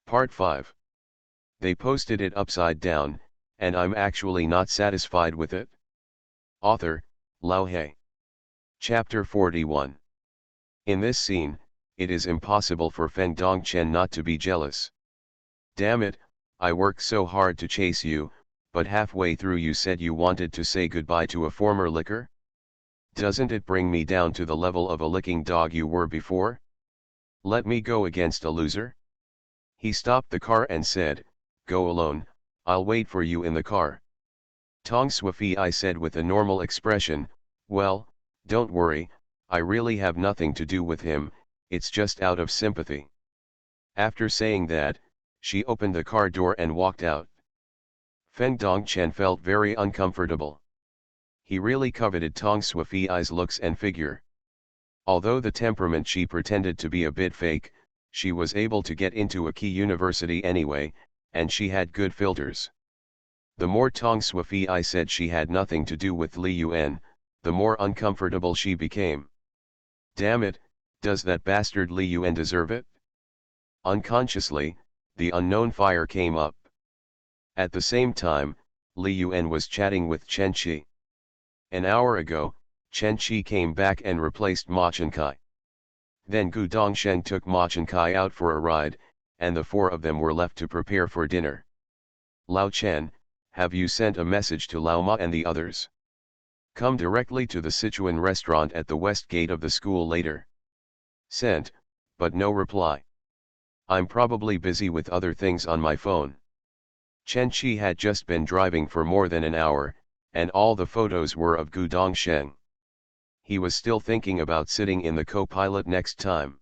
Part 5. They posted it upside down, and I'm actually not satisfied with it. Author, Lao He. Chapter 41. In this scene, it is impossible for Feng Dongchen not to be jealous. Damn it, I worked so hard to chase you, but halfway through you said you wanted to say goodbye to a former licker? Doesn't it bring me down to the level of a licking dog you were before? Let me go against a loser? He stopped the car and said, "Go alone, I'll wait for you in the car." Tong Sui said with a normal expression, "Well, don't worry, I really have nothing to do with him, it's just out of sympathy." After saying that, she opened the car door and walked out. Feng Dongchen felt very uncomfortable. He really coveted Tong Sui's looks and figure. Although the temperament she pretended to be a bit fake, she was able to get into a key university anyway, and she had good filters. The more Tong Sui said she had nothing to do with Li Yuan, the more uncomfortable she became. Damn it, does that bastard Li Yuan deserve it? Unconsciously, the unknown fire came up. At the same time, Li Yuan was chatting with Chen Qi. An hour ago, Chen Qi came back and replaced Ma Chenkai. Then Gu Dongsheng took Ma Chenkai out for a ride, and the four of them were left to prepare for dinner. "Lao Chen, have you sent a message to Lao Ma and the others? Come directly to the Sichuan restaurant at the west gate of the school later." "Sent, but no reply. I'm probably busy with other things on my phone." Chen Qi had just been driving for more than an hour, and all the photos were of Gu Dongsheng. He was still thinking about sitting in the co-pilot next time.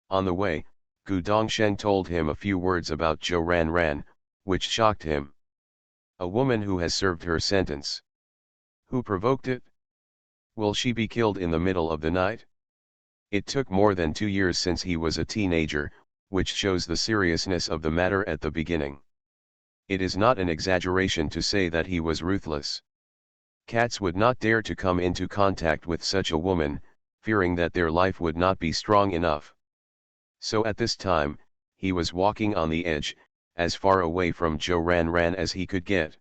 On the way, Gu Dongsheng told him a few words about Zhou Ran, which shocked him. A woman who has served her sentence. Who provoked it? Will she be killed in the middle of the night? It took more than 2 years since he was a teenager, which shows the seriousness of the matter at the beginning. It is not an exaggeration to say that he was ruthless. Cats would not dare to come into contact with such a woman, fearing that their life would not be strong enough. So at this time, he was walking on the edge, as far away from Zhou Ran as he could get.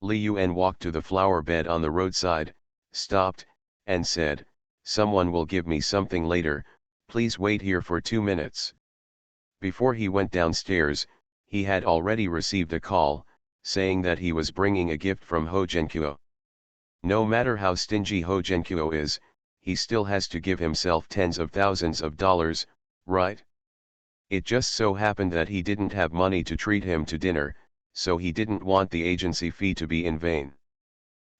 Li Yuan walked to the flower bed on the roadside, stopped, and said, "Someone will give me something later, please wait here for 2 minutes." Before he went downstairs, he had already received a call, saying that he was bringing a gift from Ho Zhenkuo. No matter how stingy Ho Zhenkuo is, he still has to give himself tens of thousands of dollars, right? It just so happened that he didn't have money to treat him to dinner, so he didn't want the agency fee to be in vain.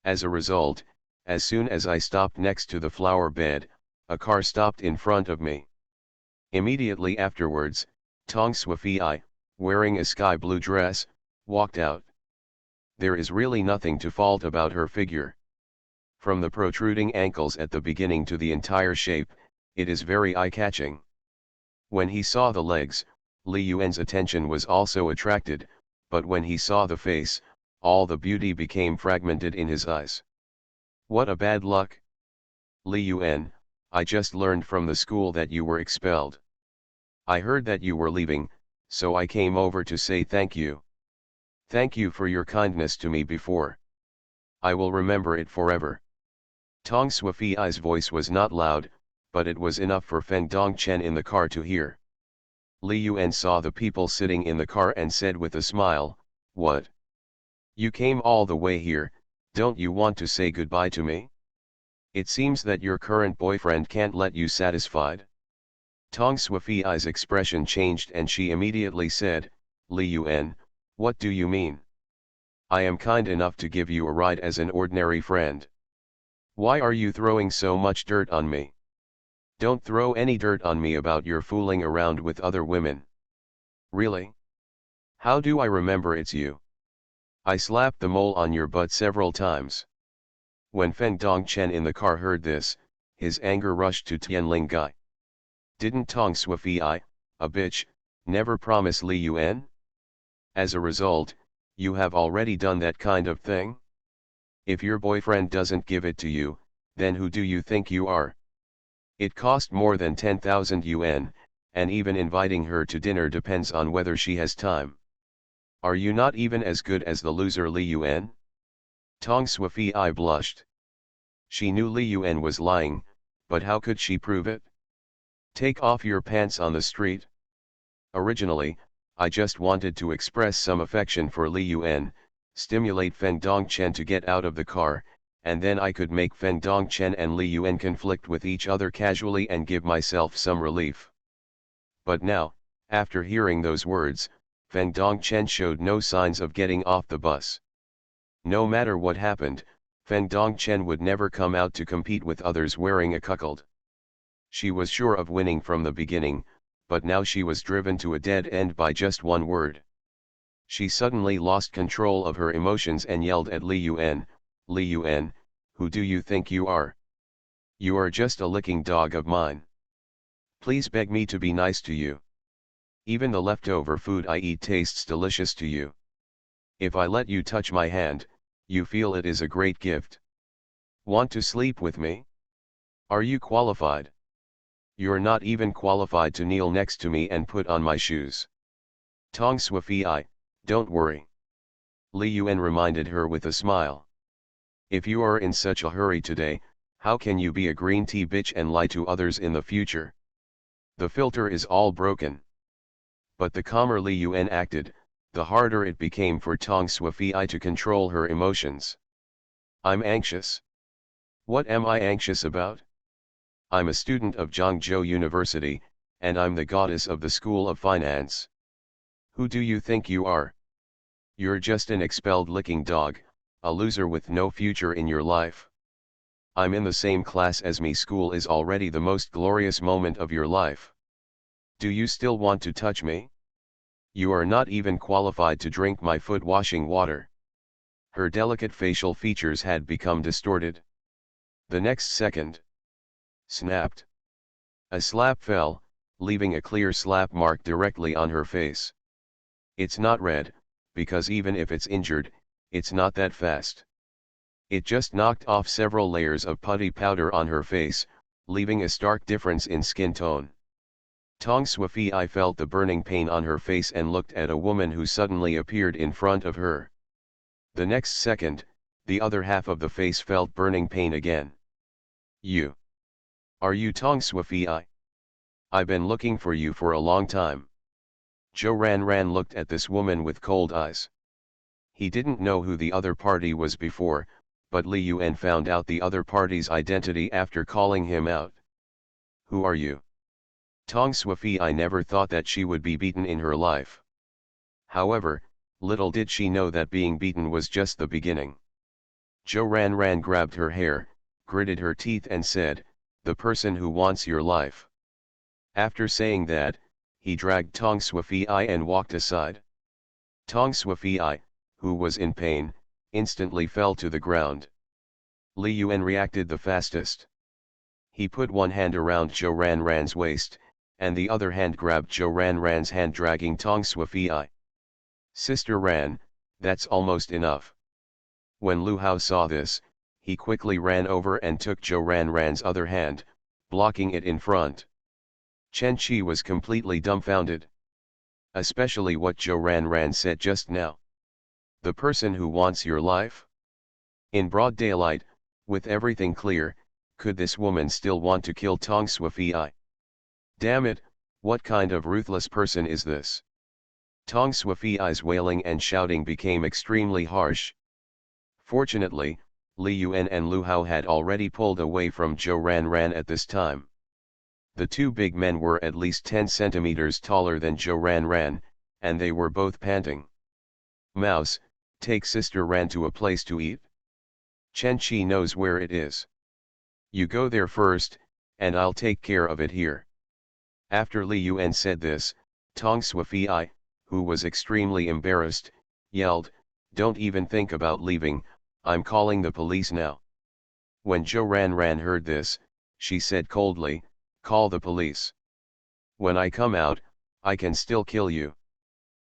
As a result, as soon as I stopped next to the flower bed, a car stopped in front of me. Immediately afterwards, Tong Sui, wearing a sky blue dress, walked out. There is really nothing to fault about her figure. From the protruding ankles at the beginning to the entire shape, it is very eye-catching. When he saw the legs, Li Yuan's attention was also attracted, but when he saw the face, all the beauty became fragmented in his eyes. What a bad luck! Li Yuan, I just learned from the school that you were expelled. I heard that you were leaving, so I came over to say thank you. Thank you for your kindness to me before. I will remember it forever. Tong Sui's voice was not loud, but it was enough for Feng Dongchen in the car to hear. Li Yuan saw the people sitting in the car and said with a smile, "What? You came all the way here, don't you want to say goodbye to me? It seems that your current boyfriend can't let you satisfied." Tong Sui's expression changed and she immediately said, "Li Yuan, what do you mean? I am kind enough to give you a ride as an ordinary friend. Why are you throwing so much dirt on me? Don't throw any dirt on me about your fooling around with other women." "Really? How do I remember it's you? I slapped the mole on your butt several times." When Feng Dongchen in the car heard this, his anger rushed to Tianling Gai. Didn't Tong Sui, a bitch, never promise Li Yuan? As a result, you have already done that kind of thing? If your boyfriend doesn't give it to you, then who do you think you are? It cost more than 10,000 yuan, and even inviting her to dinner depends on whether she has time. Are you not even as good as the loser Li Yuan? Tong Sui blushed. She knew Li Yuan was lying, but how could she prove it? Take off your pants on the street. Originally, I just wanted to express some affection for Li Yuan, stimulate Feng Dongchen to get out of the car, and then I could make Feng Dongchen and Li Yuan conflict with each other casually and give myself some relief. But now, after hearing those words, Feng Dongchen showed no signs of getting off the bus. No matter what happened, Feng Dongchen would never come out to compete with others wearing a cuckold. She was sure of winning from the beginning, but now she was driven to a dead end by just one word. She suddenly lost control of her emotions and yelled at Li Yuan, "Li Yuan, who do you think you are? You are just a licking dog of mine. Please beg me to be nice to you. Even the leftover food I eat tastes delicious to you. If I let you touch my hand, you feel it is a great gift. Want to sleep with me? Are you qualified? You're not even qualified to kneel next to me and put on my shoes." Tong Sui, don't worry. Li Yuan reminded her with a smile. If you are in such a hurry today, how can you be a green tea bitch and lie to others in the future? The filter is all broken. But the calmer Li Yuan acted, the harder it became for Tong Sui to control her emotions. I'm anxious. What am I anxious about? I'm a student of Zhangzhou University, and I'm the goddess of the School of Finance. Who do you think you are? You're just an expelled licking dog, a loser with no future in your life. I'm in the same class as me. School is already the most glorious moment of your life. Do you still want to touch me? You are not even qualified to drink my foot washing water. Her delicate facial features had become distorted. The next second, snapped. A slap fell, leaving a clear slap mark directly on her face. It's not red, because even if it's injured, it's not that fast. It just knocked off several layers of putty powder on her face, leaving a stark difference in skin tone. Tong Sui felt the burning pain on her face and looked at a woman who suddenly appeared in front of her. The next second, the other half of the face felt burning pain again. You. Are you Tong Sui? I've been looking for you for a long time. Zhou Ranran looked at this woman with cold eyes. He didn't know who the other party was before, but Li Yuan found out the other party's identity after calling him out. Who are you? Tong Sui never thought that she would be beaten in her life. However, little did she know that being beaten was just the beginning. Zhou Ranran grabbed her hair, gritted her teeth and said, "The person who wants your life." After saying that, he dragged Tong Sui and walked aside. Tong Sui, who was in pain, instantly fell to the ground. Li Yuan reacted the fastest. He put one hand around Zhou Ranran's waist, and the other hand grabbed Zhou Ranran's hand, dragging Tong Sui. "Sister Ran, that's almost enough." When Lu Hao saw this, he quickly ran over and took Zhou Ranran's other hand, blocking it in front. Chen Qi was completely dumbfounded. Especially what Zhou Ranran said just now. The person who wants your life? In broad daylight, with everything clear, could this woman still want to kill Tong Sui? Damn it, what kind of ruthless person is this? Tong Sui's wailing and shouting became extremely harsh. Fortunately, Li Yuan and Lu Hao had already pulled away from Zhou Ranran at this time. The two big men were at least 10 centimeters taller than Zhou Ranran, and they were both panting. "Mouse, take Sister Ran to a place to eat. Chen Qi knows where it is. You go there first, and I'll take care of it here." After Li Yuan said this, Tong Sui, who was extremely embarrassed, yelled, "Don't even think about leaving, I'm calling the police now." When Zhou Ranran heard this, she said coldly, "Call the police. When I come out, I can still kill you."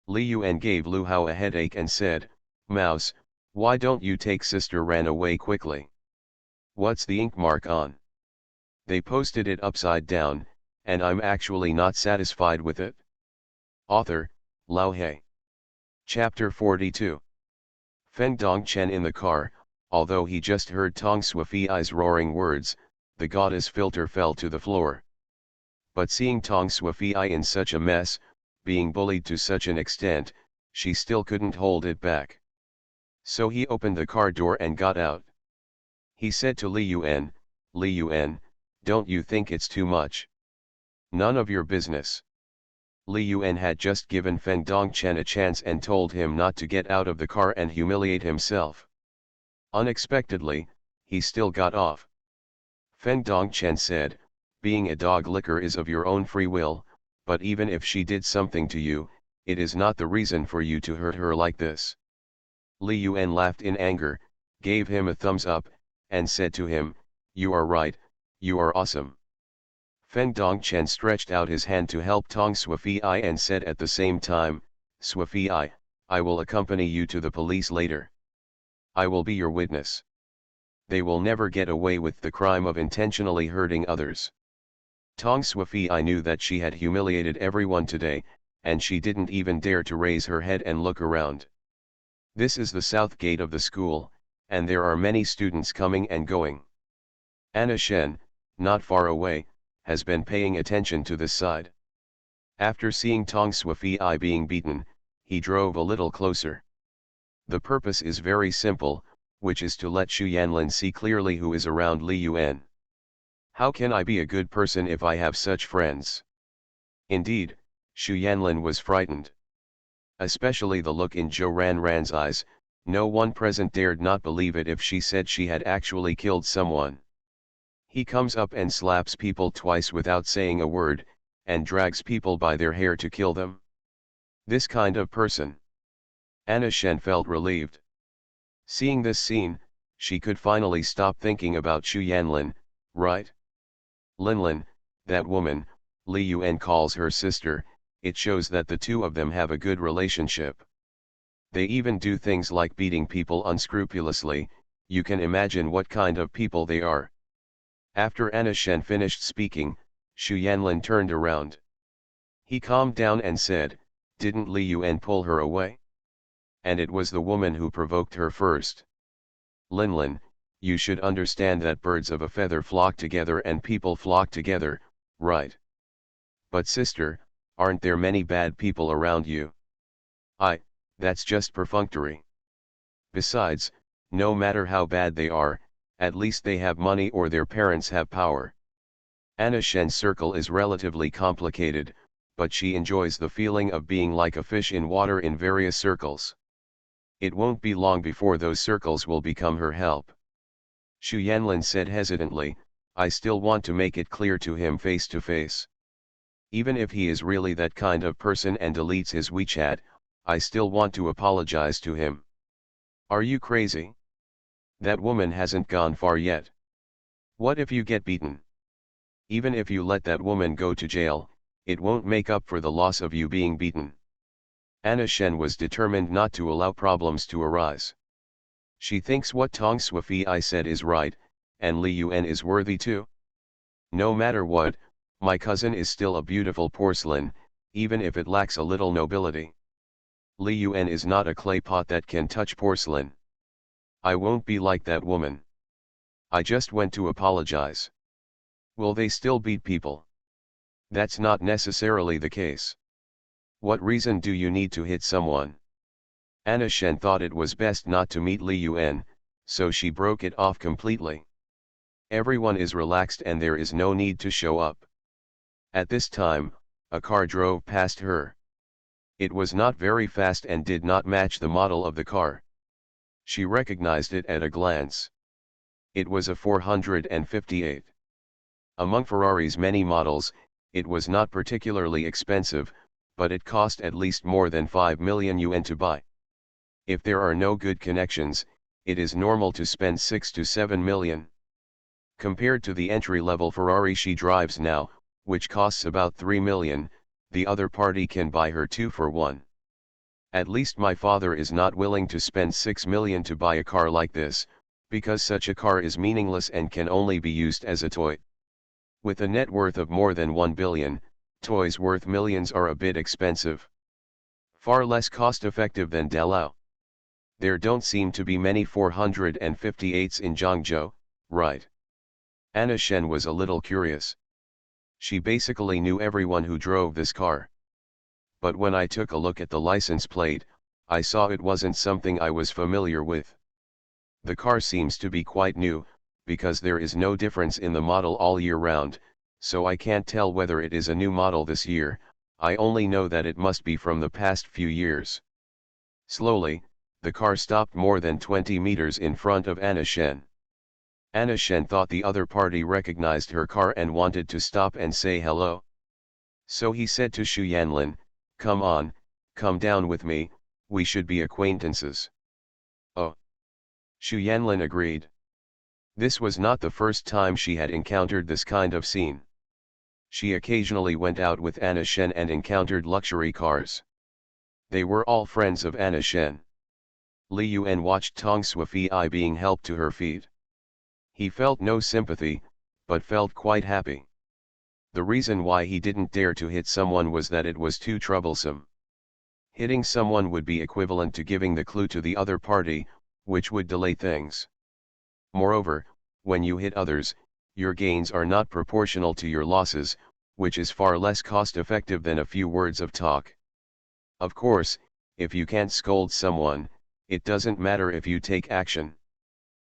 Li Yuan gave Lu Hao a headache and said, "Mouse, why don't you take Sister Ran away quickly? What's the ink mark on?" They posted it upside down, and I'm actually not satisfied with it. Author, Lao He. Chapter 42. Feng Dongchen in the car, although he just heard Tong Suifi's roaring words, the goddess filter fell to the floor. But seeing Tong Suifi in such a mess, being bullied to such an extent, she still couldn't hold it back. So he opened the car door and got out. He said to Li Yuan, don't you think it's too much? None of your business. Li Yuan had just given Feng Dongchen a chance and told him not to get out of the car and humiliate himself. Unexpectedly, he still got off. Feng Dongchen said, being a dog licker is of your own free will, but even if she did something to you, it is not the reason for you to hurt her like this. Li Yuan laughed in anger, gave him a thumbs up, and said to him, you are right, you are awesome. Feng Dongchen stretched out his hand to help Tong Suifi and said at the same time, Suifi, I will accompany you to the police later. I will be your witness. They will never get away with the crime of intentionally hurting others. Tong Suifi knew that she had humiliated everyone today, and she didn't even dare to raise her head and look around. This is the south gate of the school, and there are many students coming and going. Anna Shen, not far away, has been paying attention to this side. After seeing Tong Suifi being beaten, he drove a little closer. The purpose is very simple, which is to let Xu Yanlin see clearly who is around Li Yuan. How can I be a good person if I have such friends? Indeed, Xu Yanlin was frightened. Especially the look in Zhou Ranran's eyes, no one present dared not believe it if she said she had actually killed someone. He comes up and slaps people twice without saying a word, and drags people by their hair to kill them. This kind of person. Anna Shen felt relieved. Seeing this scene, she could finally stop thinking about Xu Yanlin, right? Linlin, that woman, Li Yuan calls her sister, it shows that the two of them have a good relationship. They even do things like beating people unscrupulously, you can imagine what kind of people they are. After Anna Shen finished speaking, Xu Yanlin turned around. He calmed down and said, didn't Li Yuan pull her away? And it was the woman who provoked her first. Linlin, you should understand that birds of a feather flock together and people flock together, right? But sister, aren't there many bad people around you? That's just perfunctory. Besides, no matter how bad they are, at least they have money or their parents have power. Anna Shen's circle is relatively complicated, but she enjoys the feeling of being like a fish in water in various circles. It won't be long before those circles will become her help. Xu Yanlin said hesitantly, I still want to make it clear to him face to face. Even if he is really that kind of person and deletes his WeChat, I still want to apologize to him. Are you crazy? That woman hasn't gone far yet. What if you get beaten? Even if you let that woman go to jail, it won't make up for the loss of you being beaten. Anna Shen was determined not to allow problems to arise. She thinks what Tong Suifi said is right, and Li Yuan is worthy too. No matter what, my cousin is still a beautiful porcelain, even if it lacks a little nobility. Li Yuan is not a clay pot that can touch porcelain. I won't be like that woman. I just went to apologize. Will they still beat people? That's not necessarily the case. What reason do you need to hit someone? Anna Shen thought it was best not to meet Li Yuan, so she broke it off completely. Everyone is relaxed and there is no need to show up. At this time, a car drove past her. It was not very fast and did not match the model of the car. She recognized it at a glance. It was a 458. Among Ferrari's many models, it was not particularly expensive, but it cost at least more than 5 million yuan to buy. If there are no good connections, it is normal to spend 6 to 7 million. Compared to the entry-level Ferrari she drives now, which costs about 3 million, the other party can buy her 2 for 1. At least my father is not willing to spend 6 million to buy a car like this, because such a car is meaningless and can only be used as a toy. With a net worth of more than 1 billion, toys worth millions are a bit expensive. Far less cost-effective than Dalao. There don't seem to be many 458s in Zhangzhou, right? Anna Shen was a little curious. She basically knew everyone who drove this car. But when I took a look at the license plate, I saw it wasn't something I was familiar with. The car seems to be quite new, because there is no difference in the model all year round, so I can't tell whether it is a new model this year. I only know that it must be from the past few years. Slowly, the car stopped more than 20 meters in front of Anna Shen. Anna Shen thought the other party recognized her car and wanted to stop and say hello. So he said to Xu Yanlin, "Come on, come down with me, we should be acquaintances." Oh. Xu Yanlin agreed. This was not the first time she had encountered this kind of scene. She occasionally went out with Anna Shen and encountered luxury cars. They were all friends of Anna Shen. Li Yuan watched Tong Suifei being helped to her feet. He felt no sympathy, but felt quite happy. The reason why he didn't dare to hit someone was that it was too troublesome. Hitting someone would be equivalent to giving the clue to the other party, which would delay things. Moreover, when you hit others, your gains are not proportional to your losses, which is far less cost-effective than a few words of talk. Of course, if you can't scold someone, it doesn't matter if you take action.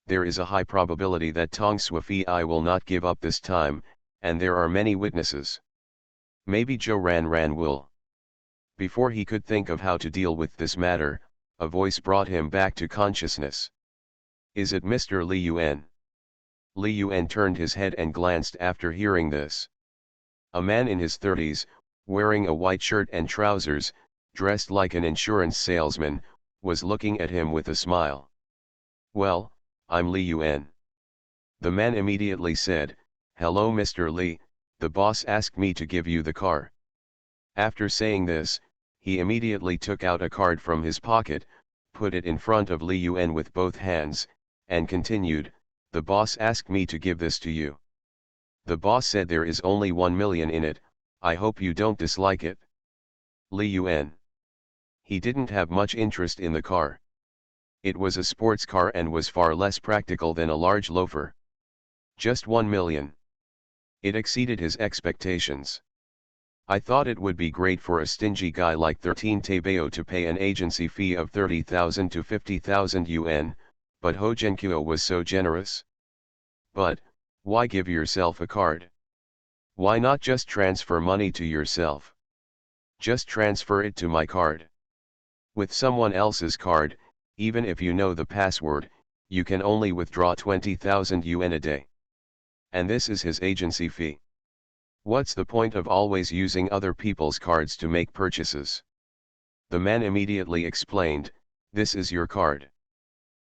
There is a high probability that Tong Suifei will not give up this time, and there are many witnesses. Maybe Zhou Ranran will. Before he could think of how to deal with this matter, a voice brought him back to consciousness. "Is it Mr. Li Yuan?" Li Yuan turned his head and glanced after hearing this. A man in his 30s, wearing a white shirt and trousers, dressed like an insurance salesman, was looking at him with a smile. "Well, I'm Li Yuan." The man immediately said, "Hello Mr. Li, the boss asked me to give you the car." After saying this, he immediately took out a card from his pocket, put it in front of Li Yuan with both hands, and continued, "The boss asked me to give this to you. The boss said there is only 1 million in it, I hope you don't dislike it." Li Yuan. He didn't have much interest in the car. It was a sports car and was far less practical than a large loafer. Just 1 million. It exceeded his expectations. "I thought it would be great for a stingy guy like 13 Taibao to pay an agency fee of 30,000 to 50,000 yuan, but Ho Zhenqiu was so generous. But, why give yourself a card? Why not just transfer money to yourself? Just transfer it to my card. With someone else's card, even if you know the password, you can only withdraw 20,000 yuan a day. And this is his agency fee. What's the point of always using other people's cards to make purchases?" The man immediately explained, "This is your card.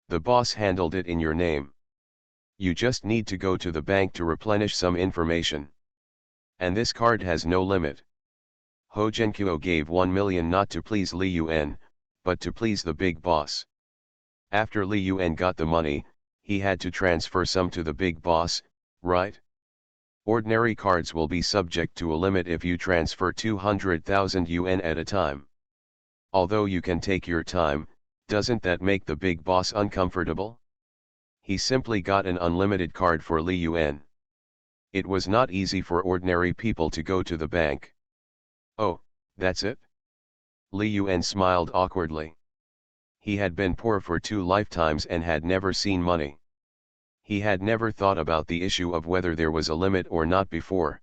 The boss handled it in your name. You just need to go to the bank to replenish some information. And this card has no limit." Ho Zhenqiu gave 1 million not to please Li Yuan, but to please the big boss. After Li Yuan got the money, he had to transfer some to the big boss, right? Ordinary cards will be subject to a limit if you transfer 200,000 yuan at a time. Although you can take your time, doesn't that make the big boss uncomfortable? He simply got an unlimited card for Li Yuan. It was not easy for ordinary people to go to the bank. "Oh, that's it?" Li Yuan smiled awkwardly. He had been poor for 2 lifetimes and had never seen money. He had never thought about the issue of whether there was a limit or not before.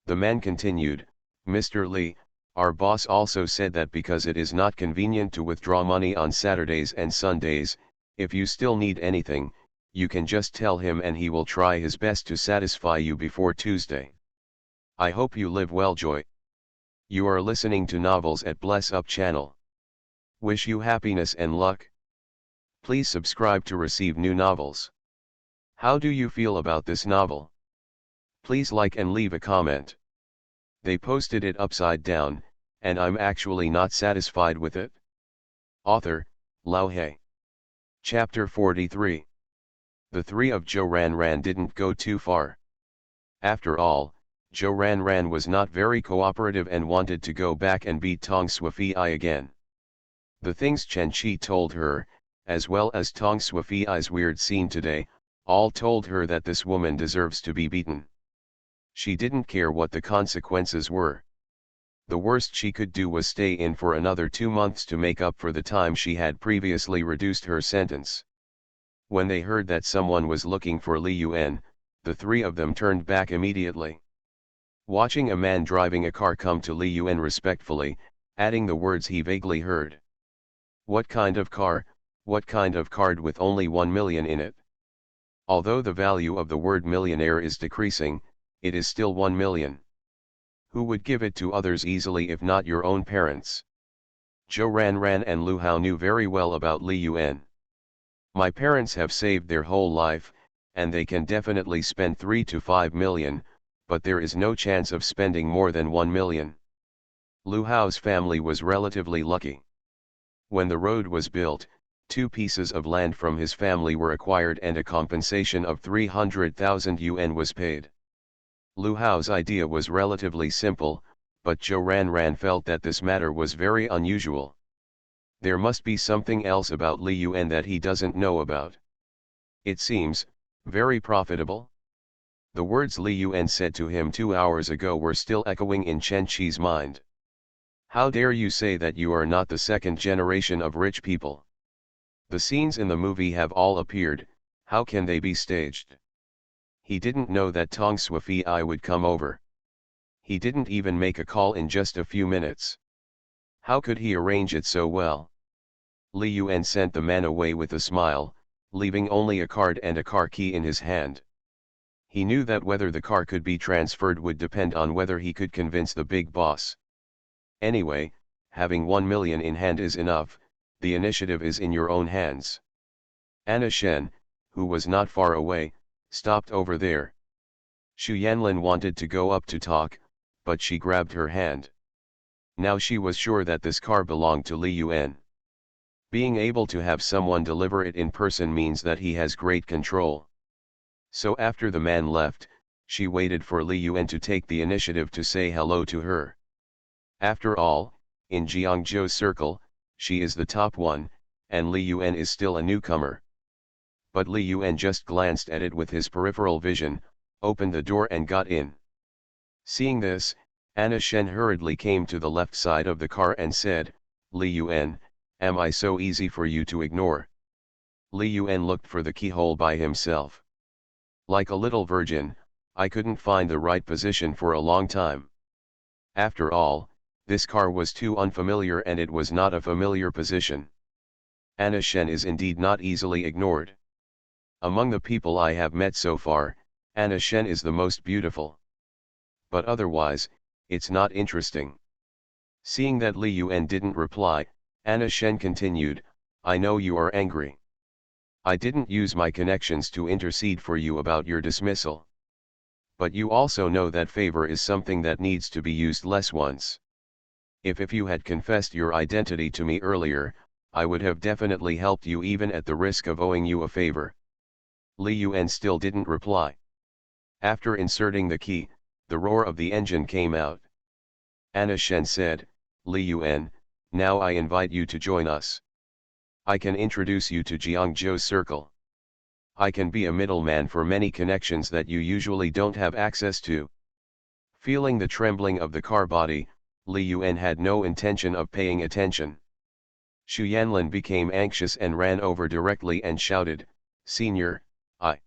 The man continued, "Mr. Li, our boss also said that because it is not convenient to withdraw money on Saturdays and Sundays, if you still need anything, you can just tell him and he will try his best to satisfy you before Tuesday. I hope you live well, Joy." You are listening to Novels at Bless Up channel. Wish you happiness and luck. Please subscribe to receive new novels. How do you feel about this novel? Please like and leave a comment. They posted it upside down, and I'm actually not satisfied with it. Author, Lao He. Chapter 43. The three of Zhou Ranran didn't go too far. After all, Zhou Ranran was not very cooperative and wanted to go back and beat Tong Suifei again. The things Chen Qi told her, as well as Tong Suifei's weird scene today, all told her that this woman deserves to be beaten. She didn't care what the consequences were. The worst she could do was stay in for another 2 months to make up for the time she had previously reduced her sentence. When they heard that someone was looking for Li Yuan, the three of them turned back immediately. Watching a man driving a car come to Li Yuan respectfully, adding the words he vaguely heard. What kind of car, what kind of card with only 1 million in it? Although the value of the word millionaire is decreasing, it is still 1 million. Who would give it to others easily if not your own parents? Zhou Ranran and Lu Hao knew very well about Li Yuan. My parents have saved their whole life, and they can definitely spend 3 to 5 million, but there is no chance of spending more than 1 million. Lu Hao's family was relatively lucky. When the road was built, 2 pieces of land from his family were acquired and a compensation of 300,000 yuan was paid. Lu Hao's idea was relatively simple, but Zhou Ranran felt that this matter was very unusual. There must be something else about Li Yuan that he doesn't know about. It seems very profitable. The words Li Yuan said to him 2 hours ago were still echoing in Chen Qi's mind. How dare you say that you are not the second generation of rich people? The scenes in the movie have all appeared, how can they be staged? He didn't know that Tong Suifei would come over. He didn't even make a call in just a few minutes. How could he arrange it so well? Li Yuan sent the man away with a smile, leaving only a card and a car key in his hand. He knew that whether the car could be transferred would depend on whether he could convince the big boss. Anyway, having 1 million in hand is enough, the initiative is in your own hands. Anna Shen, who was not far away, stopped over there. Xu Yanlin wanted to go up to talk, but she grabbed her hand. Now she was sure that this car belonged to Li Yuan. Being able to have someone deliver it in person means that he has great control. So after the man left, she waited for Li Yuan to take the initiative to say hello to her. After all, in Jiangzhou's circle, she is the top one, and Li Yuan is still a newcomer. But Li Yuan just glanced at it with his peripheral vision, opened the door and got in. Seeing this, Anna Shen hurriedly came to the left side of the car and said, Li Yuan, am I so easy for you to ignore? Li Yuan looked for the keyhole by himself. Like a little virgin, I couldn't find the right position for a long time. After all, this car was too unfamiliar and it was not a familiar position. Anna Shen is indeed not easily ignored. Among the people I have met so far, Anna Shen is the most beautiful. But otherwise, it's not interesting. Seeing that Li Yuan didn't reply, Anna Shen continued, I know you are angry. I didn't use my connections to intercede for you about your dismissal. But you also know that favor is something that needs to be used less once. If you had confessed your identity to me earlier, I would have definitely helped you even at the risk of owing you a favor. Li Yuan still didn't reply. After inserting the key, the roar of the engine came out. Anna Shen said, Li Yuan, now I invite you to join us. I can introduce you to Jiangzhou's circle. I can be a middleman for many connections that you usually don't have access to. Feeling the trembling of the car body, Li Yuan had no intention of paying attention. Xu Yanlin became anxious and ran over directly and shouted, Senior, I.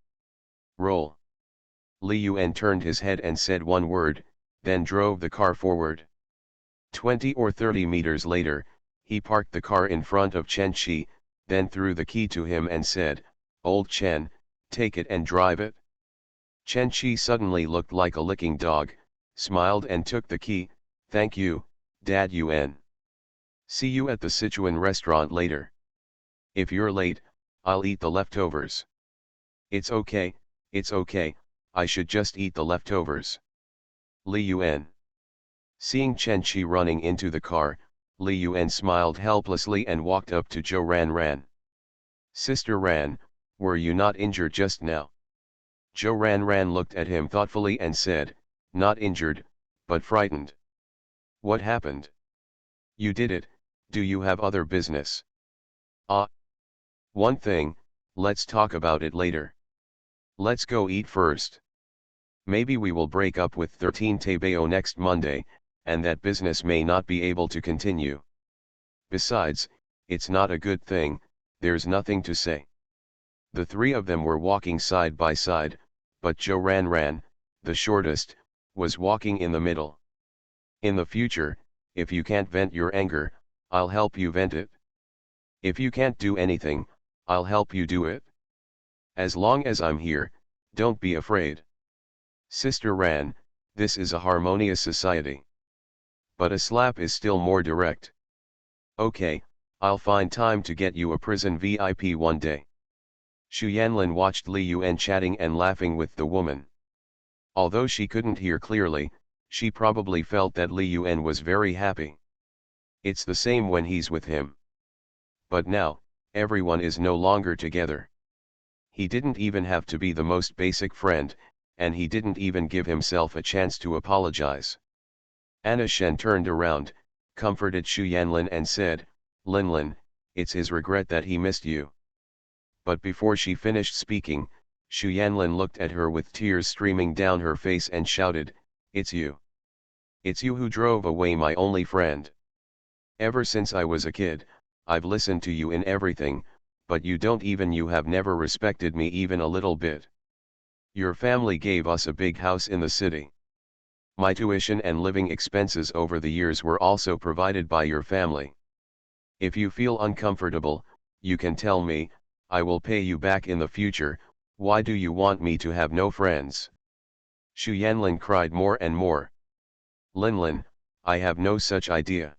Roll. Li Yuan turned his head and said one word, then drove the car forward. 20 or 30 meters later, he parked the car in front of Chen Qi, then threw the key to him and said, Old Chen, take it and drive it. Chen Qi suddenly looked like a licking dog, smiled and took the key, thank you, Dad Yuan. See you at the Sichuan restaurant later. If you're late, I'll eat the leftovers. It's okay, I should just eat the leftovers. Li Yuan. Seeing Chen Qi running into the car, Li Yuan smiled helplessly and walked up to Zhou Ranran. Sister Ran, were you not injured just now? Zhou Ranran looked at him thoughtfully and said, "Not injured, but frightened." "What happened?" "You did it, do you have other business?" "Ah. One thing, let's talk about it later. Let's go eat first. Maybe we will break up with 13 Tebeo next Monday, and that business may not be able to continue. Besides, it's not a good thing, there's nothing to say." The three of them were walking side by side, but Zhou Ranran, the shortest, was walking in the middle. "In the future, if you can't vent your anger, I'll help you vent it. If you can't do anything, I'll help you do it. As long as I'm here, don't be afraid. Sister Ran, this is a harmonious society. But a slap is still more direct. Okay, I'll find time to get you a prison VIP one day." Xu Yanlin watched Li Yuan chatting and laughing with the woman. Although she couldn't hear clearly, she probably felt that Li Yuan was very happy. It's the same when he's with him. But now, everyone is no longer together. He didn't even have to be the most basic friend, and he didn't even give himself a chance to apologize. Anna Shen turned around, comforted Xu Yanlin and said, "Linlin, it's his regret that he missed you." But before she finished speaking, Xu Yanlin looked at her with tears streaming down her face and shouted, "It's you. It's you who drove away my only friend. Ever since I was a kid, I've listened to you in everything, but you have never respected me even a little bit. Your family gave us a big house in the city. My tuition and living expenses over the years were also provided by your family. If you feel uncomfortable, you can tell me, I will pay you back in the future. Why do you want me to have no friends?" Xu Yanlin cried more and more. "Linlin, I have no such idea.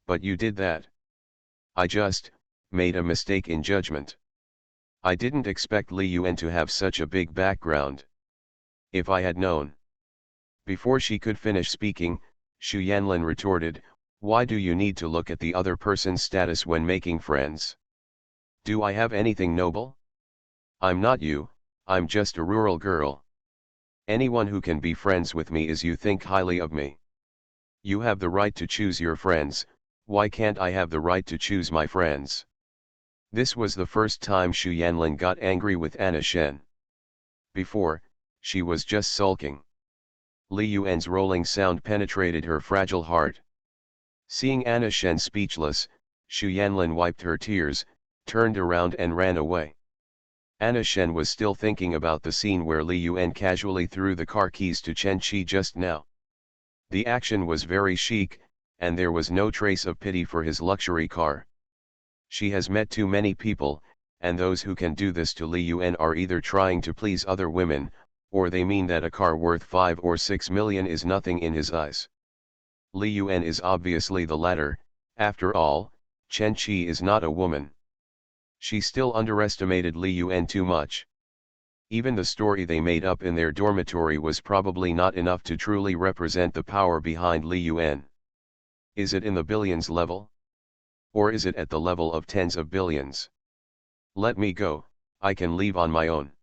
But you did that. I just made a mistake in judgment. I didn't expect Li Yuan to have such a big background. If I had known." Before she could finish speaking, Xu Yanlin retorted, "Why do you need to look at the other person's status when making friends? Do I have anything noble? I'm not you, I'm just a rural girl. Anyone who can be friends with me is you think highly of me. You have the right to choose your friends, why can't I have the right to choose my friends?" This was the first time Xu Yanlin got angry with Anna Shen. Before, she was just sulking. Li Yuan's rolling sound penetrated her fragile heart. Seeing Anna Shen speechless, Xu Yanlin wiped her tears, turned around and ran away. Anna Shen was still thinking about the scene where Li Yuan casually threw the car keys to Chen Qi just now. The action was very chic, and there was no trace of pity for his luxury car. She has met too many people, and those who can do this to Li Yuan are either trying to please other women, or they mean that a car worth 5 or 6 million is nothing in his eyes. Li Yuan is obviously the latter. After all, Chen Qi is not a woman. She still underestimated Li Yuan too much. Even the story they made up in their dormitory was probably not enough to truly represent the power behind Li Yuan. Is it in the billions level? Or is it at the level of tens of billions? Let me go, I can leave on my own.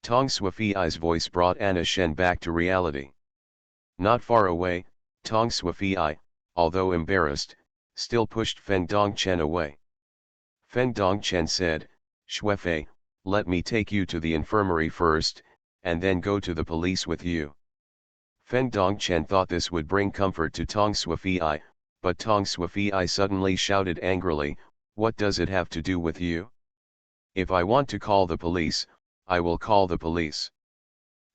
Tong Sui's voice brought Anna Shen back to reality. Not far away, Tong Sui, although embarrassed, still pushed Feng Dongchen away. Feng Dongchen said, "Shuefei, let me take you to the infirmary first, and then go to the police with you." Feng Dongchen thought this would bring comfort to Tong Sui, but Tong Sui suddenly shouted angrily, "What does it have to do with you? If I want to call the police, I will call the police.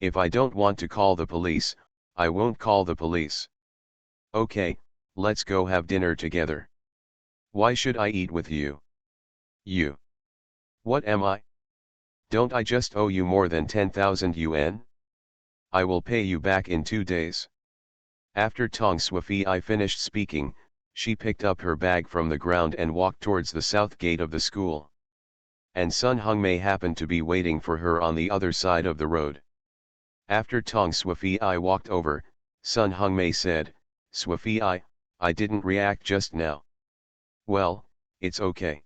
If I don't want to call the police, I won't call the police. Okay, let's go have dinner together. Why should I eat with you? You. What am I? Don't I just owe you more than 10,000 yuan? I will pay you back in 2 days." After Tong Sui finished speaking, she picked up her bag from the ground and walked towards the south gate of the school. And Sun Hongmei happened to be waiting for her on the other side of the road. After Tong Sui walked over, Sun Hongmei said, "Sui, I didn't react just now." "Well, it's okay.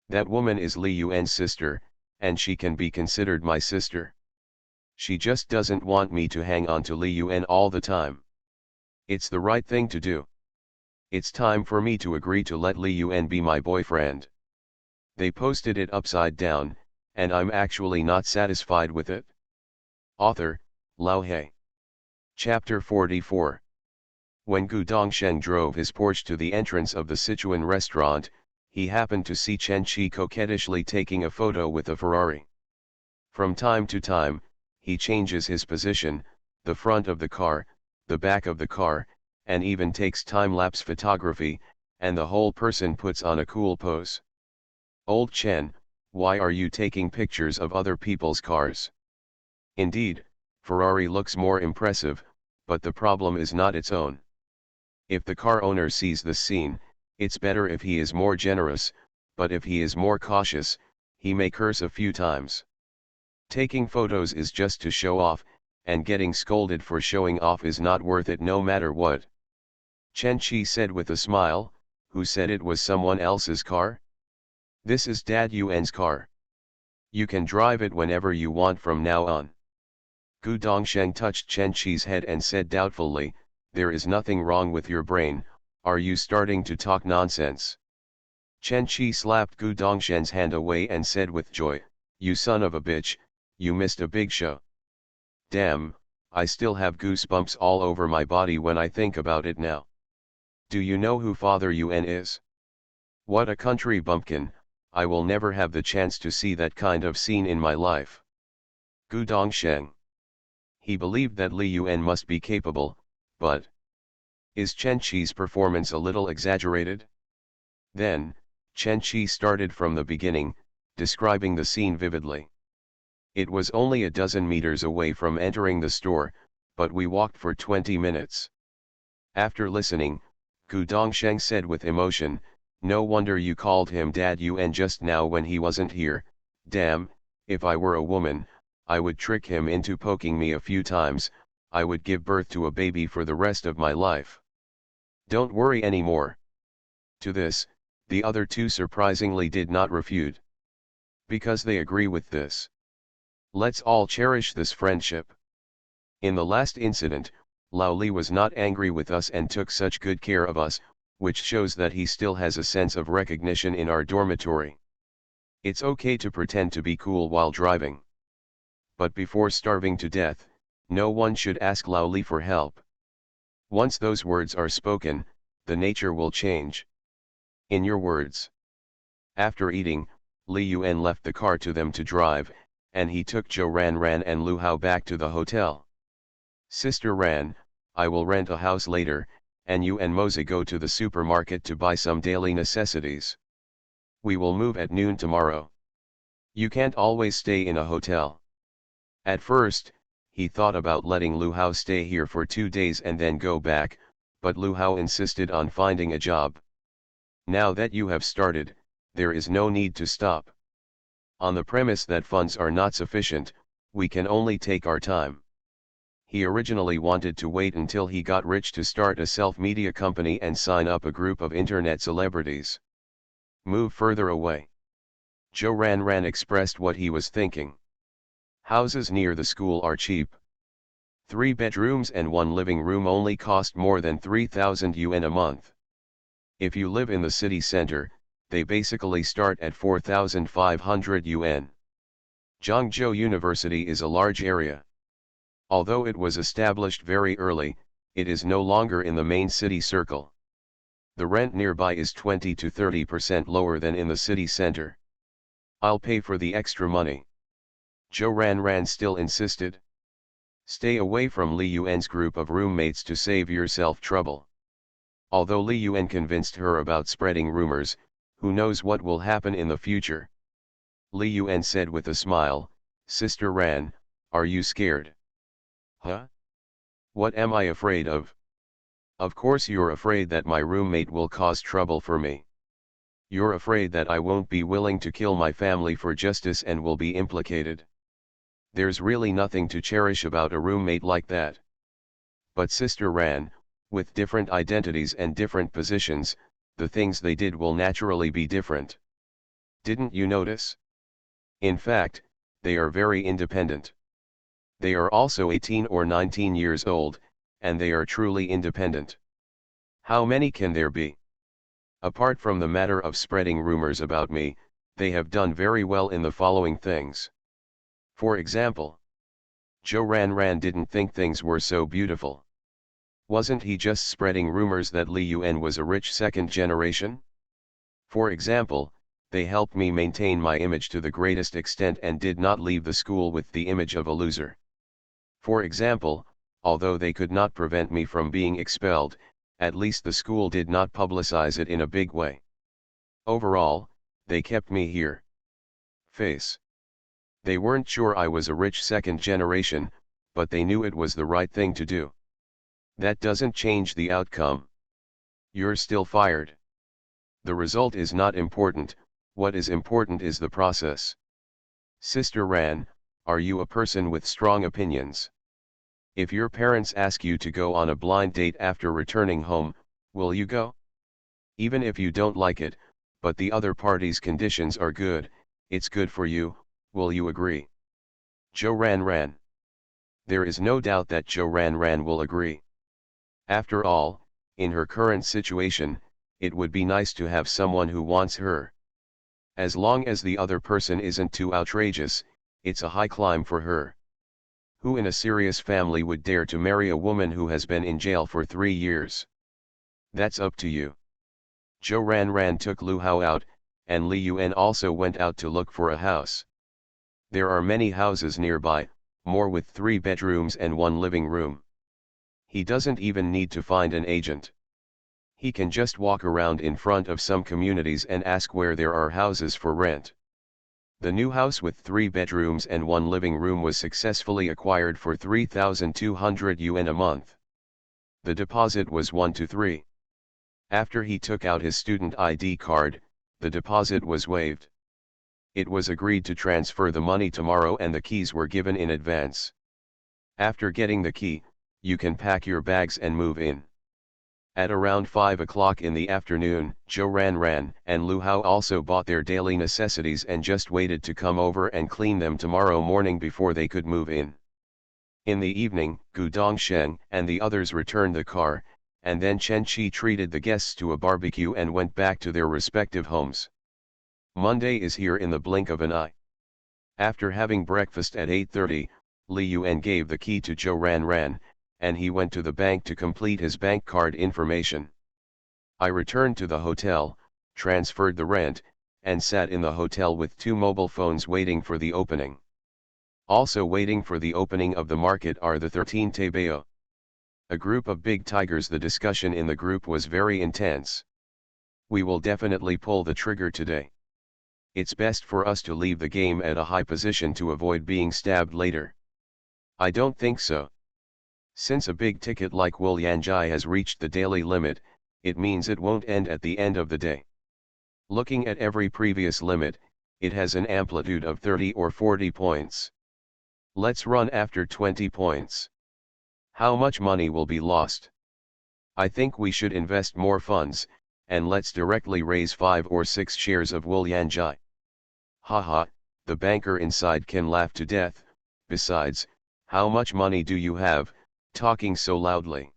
That woman is Li Yuan's sister, and she can be considered my sister. She just doesn't want me to hang on to Li Yuan all the time. It's the right thing to do. It's time for me to agree to let Li Yuan be my boyfriend. They posted it upside down, and I'm actually not satisfied with it. Author, Lao He. Chapter 44. When Gu Dongsheng drove his Porsche to the entrance of the Sichuan restaurant, he happened to see Chen Qi coquettishly taking a photo with a Ferrari. From time to time, he changes his position, the front of the car, the back of the car, and even takes time-lapse photography, and the whole person puts on a cool pose. Old Chen, why are you taking pictures of other people's cars? Indeed, Ferrari looks more impressive, but the problem is not its own. If the car owner sees this scene, it's better if he is more generous, but if he is more cautious, he may curse a few times. Taking photos is just to show off, and getting scolded for showing off is not worth it no matter what. Chen Qi said with a smile, who said it was someone else's car? This is Dad Yuan's car. You can drive it whenever you want from now on. Gu Dongsheng touched Chen Qi's head and said doubtfully, there is nothing wrong with your brain, are you starting to talk nonsense? Chen Qi slapped Gu Dongsheng's hand away and said with joy, you son of a bitch, you missed a big show. Damn, I still have goosebumps all over my body when I think about it now. Do you know who Father Yuan is? What a country bumpkin, I will never have the chance to see that kind of scene in my life. Gu Dongsheng. He believed that Li Yuan must be capable, but is Chen Qi's performance a little exaggerated? Then, Chen Qi started from the beginning, describing the scene vividly. It was only a dozen meters away from entering the store, but we walked for 20 minutes. After listening, Gu Dongsheng said with emotion, no wonder you called him Dad Yuan just now when he wasn't here, damn, if I were a woman, I would trick him into poking me a few times, I would give birth to a baby for the rest of my life. Don't worry anymore. To this, the other two surprisingly did not refute. Because they agree with this. Let's all cherish this friendship. In the last incident, Lao Li was not angry with us and took such good care of us, which shows that he still has a sense of recognition in our dormitory. It's okay to pretend to be cool while driving. But before starving to death, no one should ask Lao Li for help. Once those words are spoken, the nature will change. In your words. After eating, Li Yuan left the car to them to drive, and he took Zhou Ran and Lu Hao back to the hotel. Sister Ran, I will rent a house later, and you and Moza go to the supermarket to buy some daily necessities. We will move at noon tomorrow. You can't always stay in a hotel. At first, he thought about letting Lu Hao stay here for 2 days and then go back, but Lu Hao insisted on finding a job. Now that you have started, there is no need to stop. On the premise that funds are not sufficient, we can only take our time. He originally wanted to wait until he got rich to start a self-media company and sign up a group of internet celebrities. Move further away. Zhou Ran expressed what he was thinking. Houses near the school are cheap. 3 bedrooms and 1 living room only cost more than 3,000 yuan a month. If you live in the city center, they basically start at 4,500 yuan. Zhangzhou University is a large area. Although it was established very early, it is no longer in the main city circle. The rent nearby is 20 to 30% lower than in the city center. I'll pay for the extra money. Zhou Ran still insisted. Stay away from Li Yuan's group of roommates to save yourself trouble. Although Li Yuan convinced her about spreading rumors, who knows what will happen in the future. Li Yuan said with a smile, Sister Ran, are you scared? Huh? What am I afraid of? Of course you're afraid that my roommate will cause trouble for me. You're afraid that I won't be willing to kill my family for justice and will be implicated. There's really nothing to cherish about a roommate like that. But Sister Ran, with different identities and different positions, the things they did will naturally be different. Didn't you notice? In fact, they are very independent. They are also 18 or 19 years old, and they are truly independent. How many can there be? Apart from the matter of spreading rumors about me, they have done very well in the following things. For example, Joe Ran didn't think things were so beautiful. Wasn't he just spreading rumors that Li Yuan was a rich second generation? For example, they helped me maintain my image to the greatest extent and did not leave the school with the image of a loser. For example, although they could not prevent me from being expelled, at least the school did not publicize it in a big way. Overall, they kept me here. Face. They weren't sure I was a rich second generation, but they knew it was the right thing to do. That doesn't change the outcome. You're still fired. The result is not important, what is important is the process. Sister Ran, are you a person with strong opinions? If your parents ask you to go on a blind date after returning home, will you go? Even if you don't like it, but the other party's conditions are good, it's good for you, will you agree? Joe Ran. There is no doubt that Joe Ran will agree. After all, in her current situation, it would be nice to have someone who wants her. As long as the other person isn't too outrageous, it's a high climb for her. Who in a serious family would dare to marry a woman who has been in jail for 3 years? That's up to you. Joe Ran took Lu Hao out, and Li Yuan also went out to look for a house. There are many houses nearby, more with 3 bedrooms and 1 living room. He doesn't even need to find an agent. He can just walk around in front of some communities and ask where there are houses for rent. The new house with 3 bedrooms and 1 living room was successfully acquired for 3,200 yuan a month. The deposit was 1 to 3. After he took out his student ID card, the deposit was waived. It was agreed to transfer the money tomorrow and the keys were given in advance. After getting the key, you can pack your bags and move in. At around 5 o'clock in the afternoon, Joe Ran and Lu Hao also bought their daily necessities and just waited to come over and clean them tomorrow morning before they could move in. In the evening, Gu Dongsheng and the others returned the car, and then Chen Qi treated the guests to a barbecue and went back to their respective homes. Monday is here in the blink of an eye. After having breakfast at 8:30, Li Yuan gave the key to Joe Ran, and he went to the bank to complete his bank card information. I returned to the hotel, transferred the rent, and sat in the hotel with 2 mobile phones waiting for the opening. Also waiting for the opening of the market are the 13 Taibao. A group of big tigers. The discussion in the group was very intense. We will definitely pull the trigger today. It's best for us to leave the game at a high position to avoid being stabbed later. I don't think so. Since a big ticket like Wu Yanjai has reached the daily limit, it means it won't end at the end of the day. Looking at every previous limit, it has an amplitude of 30 or 40 points. Let's run after 20 points. How much money will be lost? I think we should invest more funds, and let's directly raise 5 or 6 shares of Wu Yanjai. Haha, the banker inside can laugh to death. Besides, how much money do you have, talking so loudly?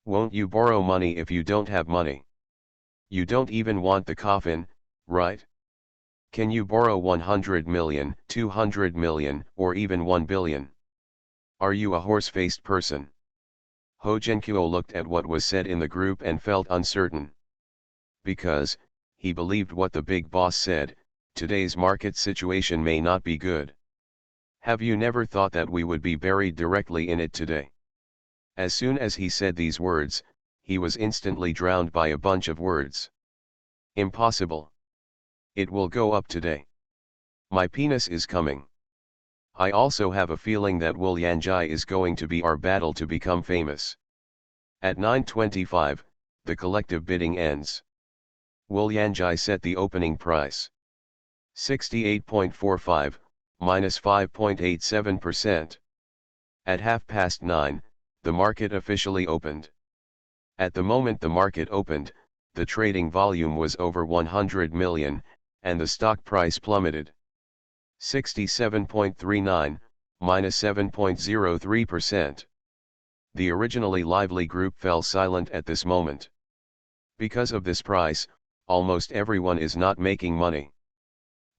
Won't you borrow money if you don't have money? You don't even want the coffin, right? Can you borrow 100 million, 200 million, or even 1 billion? Are you a horse-faced person? Ho Zhenqiu looked at what was said in the group and felt uncertain. Because, he believed what the big boss said, today's market situation may not be good. Have you never thought that we would be buried directly in it today? As soon as he said these words, he was instantly drowned by a bunch of words. Impossible. It will go up today. My penis is coming. I also have a feeling that Wu Yanjai is going to be our battle to become famous. At 9:25, the collective bidding ends. Wu Yanjai set the opening price. 68.45, minus 5.87%. At 9:30, the market officially opened. At the moment the market opened, the trading volume was over 100 million, and the stock price plummeted. 67.39, minus 7.03%. The originally lively group fell silent at this moment. Because of this price, almost everyone is not making money.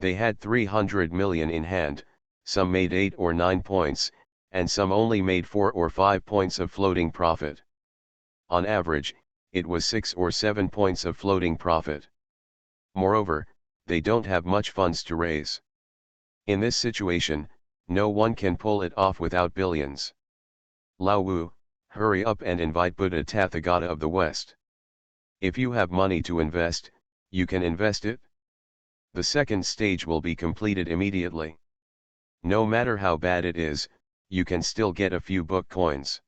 They had 300 million in hand, some made 8 or 9 points, and some only made 4 or 5 points of floating profit. On average, it was 6 or 7 points of floating profit. Moreover, they don't have much funds to raise. In this situation, no one can pull it off without billions. Lao Wu, hurry up and invite Buddha Tathagata of the West. If you have money to invest, you can invest it. The second stage will be completed immediately. No matter how bad it is, you can still get a few book coins.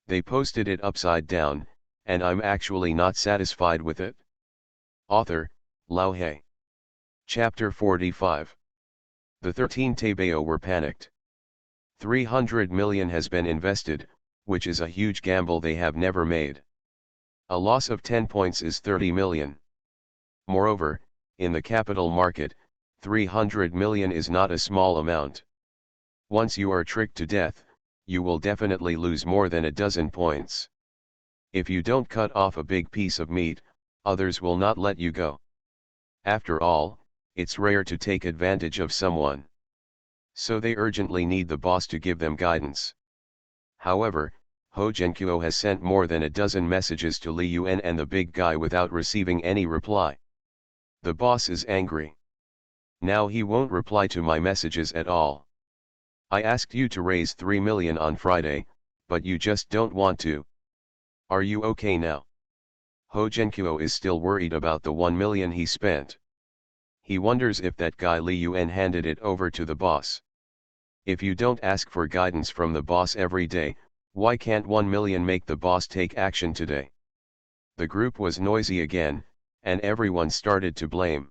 They posted it upside down, and I'm actually not satisfied with it. Author, Lao He. Chapter 45. The 13 Taibao were panicked. 300 million has been invested, which is a huge gamble they have never made. A loss of 10 points is 30 million. Moreover, in the capital market, 300 million is not a small amount. Once you are tricked to death, you will definitely lose more than a dozen points. If you don't cut off a big piece of meat, others will not let you go. After all, it's rare to take advantage of someone. So they urgently need the boss to give them guidance. However, Ho Jiankuo has sent more than a dozen messages to Li Yuan and the big guy without receiving any reply. The boss is angry. Now he won't reply to my messages at all. I asked you to raise 3 million on Friday, but you just don't want to. Are you okay now? Ho Jiankuo is still worried about the 1 million he spent. He wonders if that guy Li Yuan handed it over to the boss. If you don't ask for guidance from the boss every day, why can't 1 million make the boss take action today? The group was noisy again, and everyone started to blame.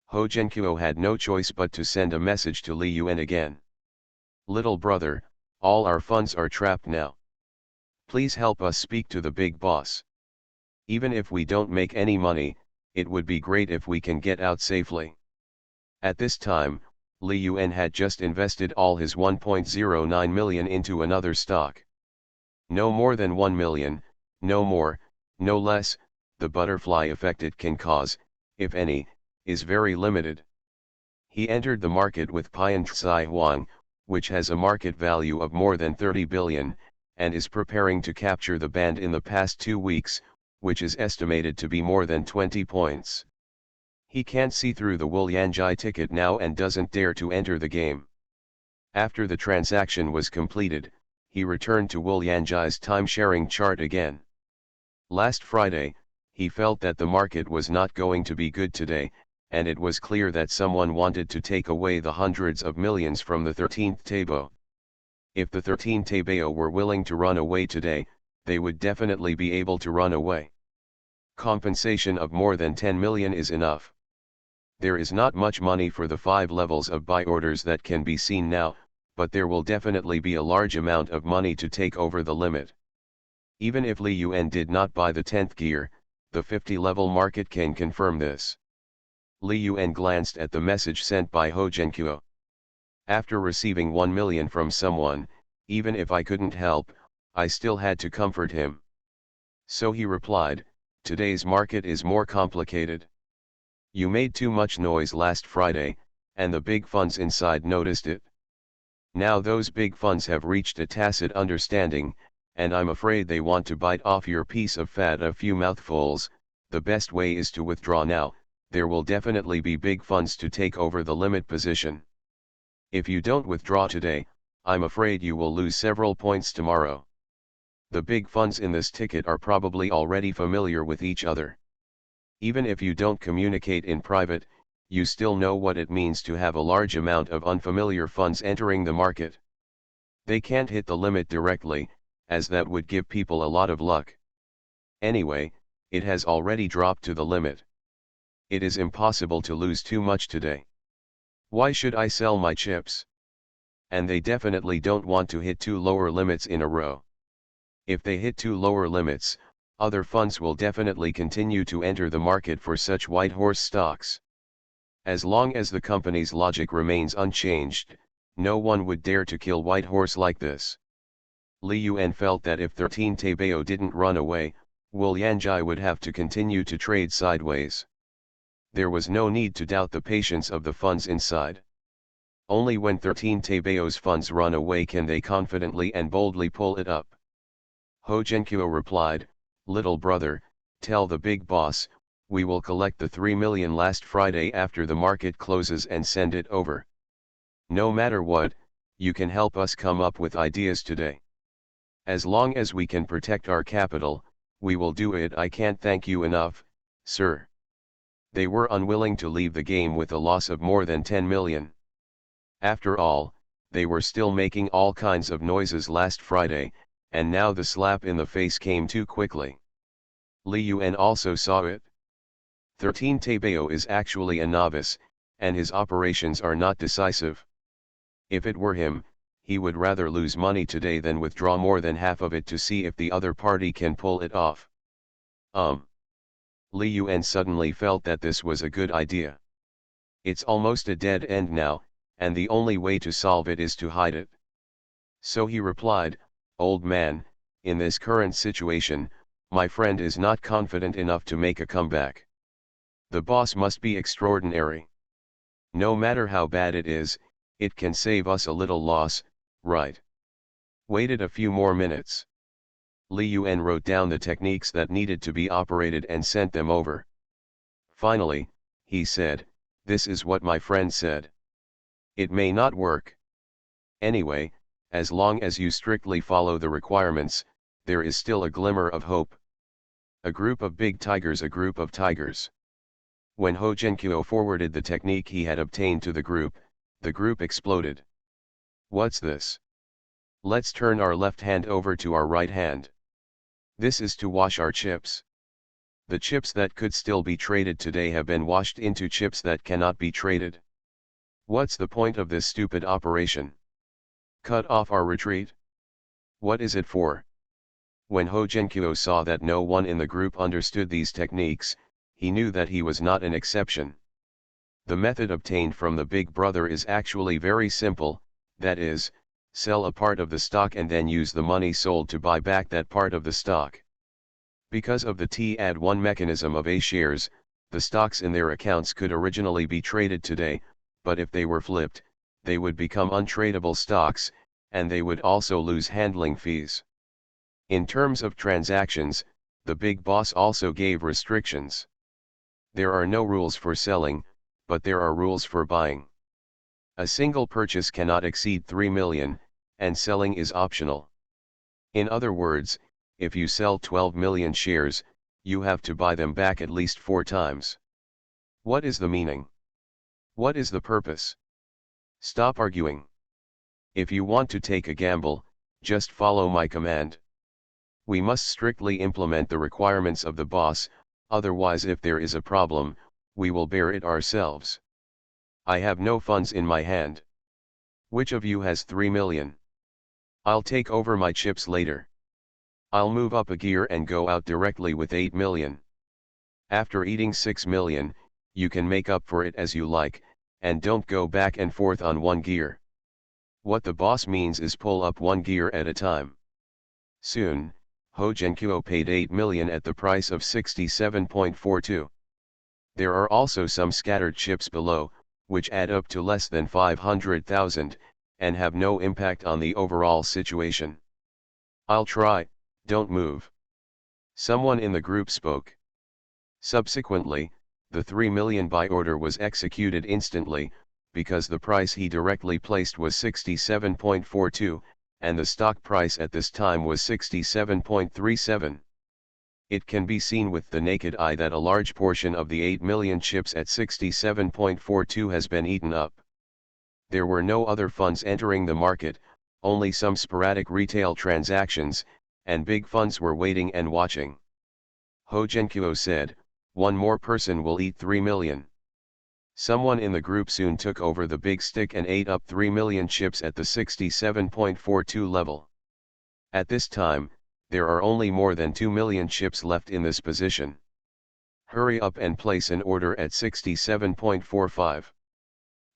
Ho Jiankuo had no choice but to send a message to Li Yuan again. Little brother, all our funds are trapped now. Please help us speak to the big boss. Even if we don't make any money, it would be great if we can get out safely. At this time, Li Yuan had just invested all his 1.09 million into another stock. No more than 1 million, no more, no less. The butterfly effect it can cause, if any, is very limited. He entered the market with Pian Tsai Huang, which has a market value of more than 30 billion, and is preparing to capture the band in the past 2 weeks, which is estimated to be more than 20 points. He can't see through the Wu Yanjai ticket now and doesn't dare to enter the game. After the transaction was completed, he returned to Wu Yanjai's time-sharing chart again. Last Friday, he felt that the market was not going to be good today, and it was clear that someone wanted to take away the hundreds of millions from the 13th Taibao. If the 13 Taibao were willing to run away today, they would definitely be able to run away. Compensation of more than 10 million is enough. There is not much money for the 5 levels of buy orders that can be seen now, but there will definitely be a large amount of money to take over the limit. Even if Li Yuan did not buy the 10th gear, the 50-level market can confirm this. Li Yuan glanced at the message sent by Ho Jiankuo. After receiving 1 million from someone, even if I couldn't help, I still had to comfort him. So he replied, today's market is more complicated. You made too much noise last Friday, and the big funds inside noticed it. Now those big funds have reached a tacit understanding, and I'm afraid they want to bite off your piece of fat a few mouthfuls. The best way is to withdraw now. There will definitely be big funds to take over the limit position. If you don't withdraw today, I'm afraid you will lose several points tomorrow. The big funds in this ticket are probably already familiar with each other. Even if you don't communicate in private, you still know what it means to have a large amount of unfamiliar funds entering the market. They can't hit the limit directly, as that would give people a lot of luck. Anyway, it has already dropped to the limit. It is impossible to lose too much today. Why should I sell my chips? And they definitely don't want to hit 2 lower limits in a row. If they hit 2 lower limits, other funds will definitely continue to enter the market for such white horse stocks. As long as the company's logic remains unchanged, No one would dare to kill White Horse like this. Li Yuan felt that if 13 Taibao didn't run away, Wu Yanjai would have to continue to trade sideways. There was no need to doubt the patience of the funds inside. Only when 13 Taibao's funds run away can they confidently and boldly pull it up. Ho Zhenqiu replied, "Little brother, tell the big boss, we will collect the 3 million last Friday after the market closes and send it over. No matter what, you can help us come up with ideas today. As long as we can protect our capital, we will do it. I can't thank you enough, sir." They were unwilling to leave the game with a loss of more than 10 million. After all, they were still making all kinds of noises last Friday, and now the slap in the face came too quickly. Li Yuan also saw it. 13 Taibao is actually a novice, and his operations are not decisive. If it were him, he would rather lose money today than withdraw more than half of it to see if the other party can pull it off. Li Yuan suddenly felt that this was a good idea. It's almost a dead end now, and the only way to solve it is to hide it. So he replied, "Old man, in this current situation, my friend is not confident enough to make a comeback. The boss must be extraordinary. No matter how bad it is, it can save us a little loss, right?" Waited a few more minutes. Li Yuan wrote down the techniques that needed to be operated and sent them over. Finally, he said, "This is what my friend said. It may not work. Anyway, as long as you strictly follow the requirements, there is still a glimmer of hope. A group of big tigers, a group of tigers." When Ho Zhenqiu forwarded the technique he had obtained to the group exploded. "What's this? Let's turn our left hand over to our right hand. This is to wash our chips. The chips that could still be traded today have been washed into chips that cannot be traded. What's the point of this stupid operation? Cut off our retreat? What is it for?" When Ho Zhenqiu saw that no one in the group understood these techniques, he knew that he was not an exception. The method obtained from the big brother is actually very simple, that is, sell a part of the stock and then use the money sold to buy back that part of the stock. Because of the T+1 mechanism of A shares, the stocks in their accounts could originally be traded today, but if they were flipped, they would become untradeable stocks, and they would also lose handling fees. In terms of transactions, the big boss also gave restrictions. There are no rules for selling, but there are rules for buying. A single purchase cannot exceed 3 million, and selling is optional. In other words, if you sell 12 million shares, you have to buy them back at least 4 times. What is the meaning? What is the purpose? Stop arguing. If you want to take a gamble, just follow my command. We must strictly implement the requirements of the boss, otherwise if there is a problem, we will bear it ourselves. I have no funds in my hand. Which of you has 3 million? I'll take over my chips later. I'll move up a gear and go out directly with 8 million. After eating 6 million, you can make up for it as you like, and don't go back and forth on one gear. What the boss means is pull up one gear at a time." Soon, Ho Zhenqiu paid 8 million at the price of 67.42. There are also some scattered chips below, which add up to less than 500,000, and have no impact on the overall situation. "I'll try, don't move." Someone in the group spoke. Subsequently, the 3 million buy order was executed instantly, because the price he directly placed was 67.42, and the stock price at this time was 67.37. It can be seen with the naked eye that a large portion of the 8 million chips at 67.42 has been eaten up. There were no other funds entering the market, only some sporadic retail transactions, and big funds were waiting and watching. Ho Zhenqiu said, "One more person will eat 3 million. Someone in the group soon took over the big stick and ate up 3 million chips at the 67.42 level. At this time, there are only more than 2 million chips left in this position. Hurry up and place an order at 67.45.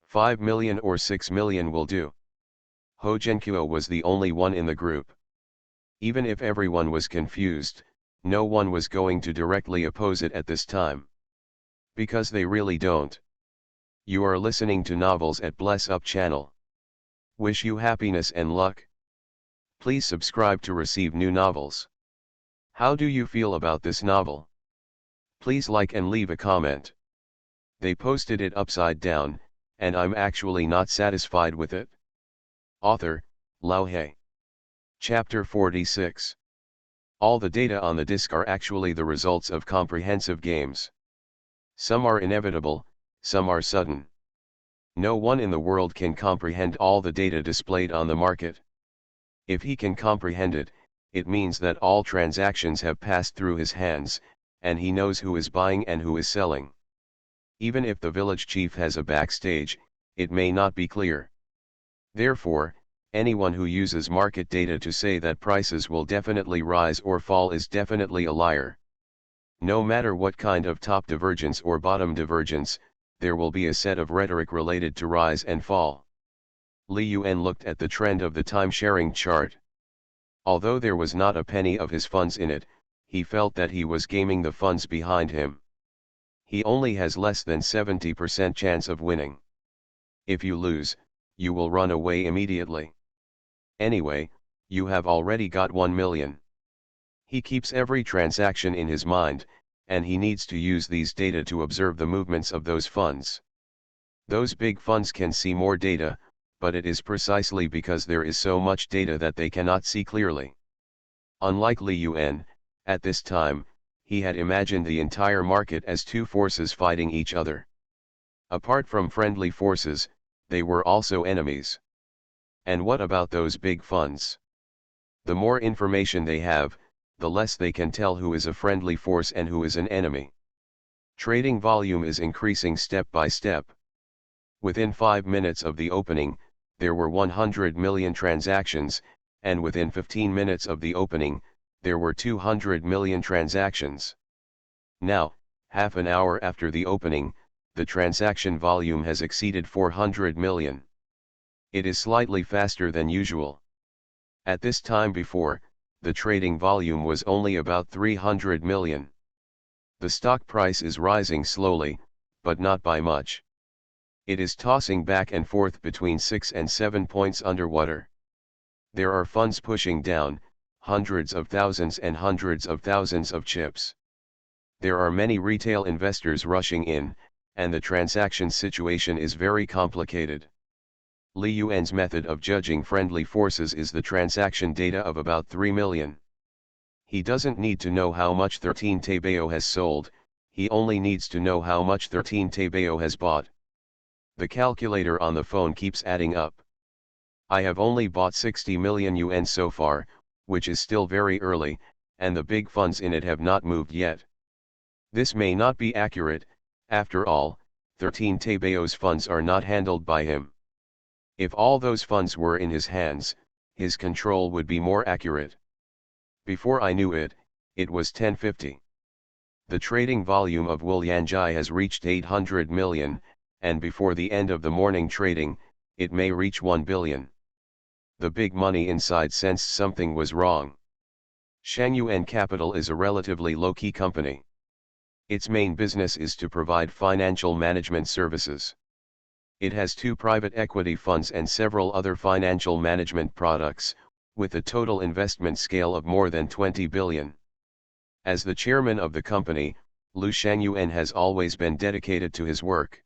5 million or 6 million will do." Ho Jiankuo was the only one in the group. Even if everyone was confused, no one was going to directly oppose it at this time. Because they really don't. You are listening to Novels at Bless Up channel. Wish you happiness and luck. Please subscribe to receive new novels. How do you feel about this novel? Please like and leave a comment. They posted it upside down, and I'm actually not satisfied with it. Author, Lao He. Chapter 46. All the data on the disk are actually the results of comprehensive games. Some are inevitable, some are sudden. No one in the world can comprehend all the data displayed on the market. If he can comprehend it, it means that all transactions have passed through his hands, and he knows who is buying and who is selling. Even if the village chief has a backstage, it may not be clear. Therefore, anyone who uses market data to say that prices will definitely rise or fall is definitely a liar. No matter what kind of top divergence or bottom divergence, there will be a set of rhetoric related to rise and fall. Li Yuan looked at the trend of the time-sharing chart. Although there was not a penny of his funds in it, he felt that he was gaming the funds behind him. He only has less than 70% chance of winning. If you lose, you will run away immediately. Anyway, you have already got 1 million. He keeps every transaction in his mind, and he needs to use these data to observe the movements of those funds. Those big funds can see more data, but it is precisely because there is so much data that they cannot see clearly. Unlike Li Yuan, at this time, he had imagined the entire market as two forces fighting each other. Apart from friendly forces, they were also enemies. And what about those big funds? The more information they have, the less they can tell who is a friendly force and who is an enemy. Trading volume is increasing step by step. Within 5 minutes of the opening, there were 100 million transactions, and within 15 minutes of the opening, there were 200 million transactions. Now, half an hour after the opening, the transaction volume has exceeded 400 million. It is slightly faster than usual. At this time before, the trading volume was only about 300 million. The stock price is rising slowly, but not by much. It is tossing back and forth between 6 and 7 points underwater. There are funds pushing down, hundreds of thousands and hundreds of thousands of chips. There are many retail investors rushing in, and the transaction situation is very complicated. Li Yuan's method of judging friendly forces is the transaction data of about 3 million. He doesn't need to know how much 13 Taibao has sold, he only needs to know how much 13 Taibao has bought. The calculator on the phone keeps adding up. I have only bought 60 million yuan so far, which is still very early, and the big funds in it have not moved yet. This may not be accurate, after all, 13 Taibao's funds are not handled by him. If all those funds were in his hands, his control would be more accurate. Before I knew it, it was 1050. The trading volume of Wulianjai has reached 800 million, and before the end of the morning trading, it may reach 1 billion. The big money inside sensed something was wrong. Shangyuan Capital is a relatively low-key company. Its main business is to provide financial management services. It has 2 private equity funds and several other financial management products, with a total investment scale of more than 20 billion. As the chairman of the company, Lu Shangyuan has always been dedicated to his work.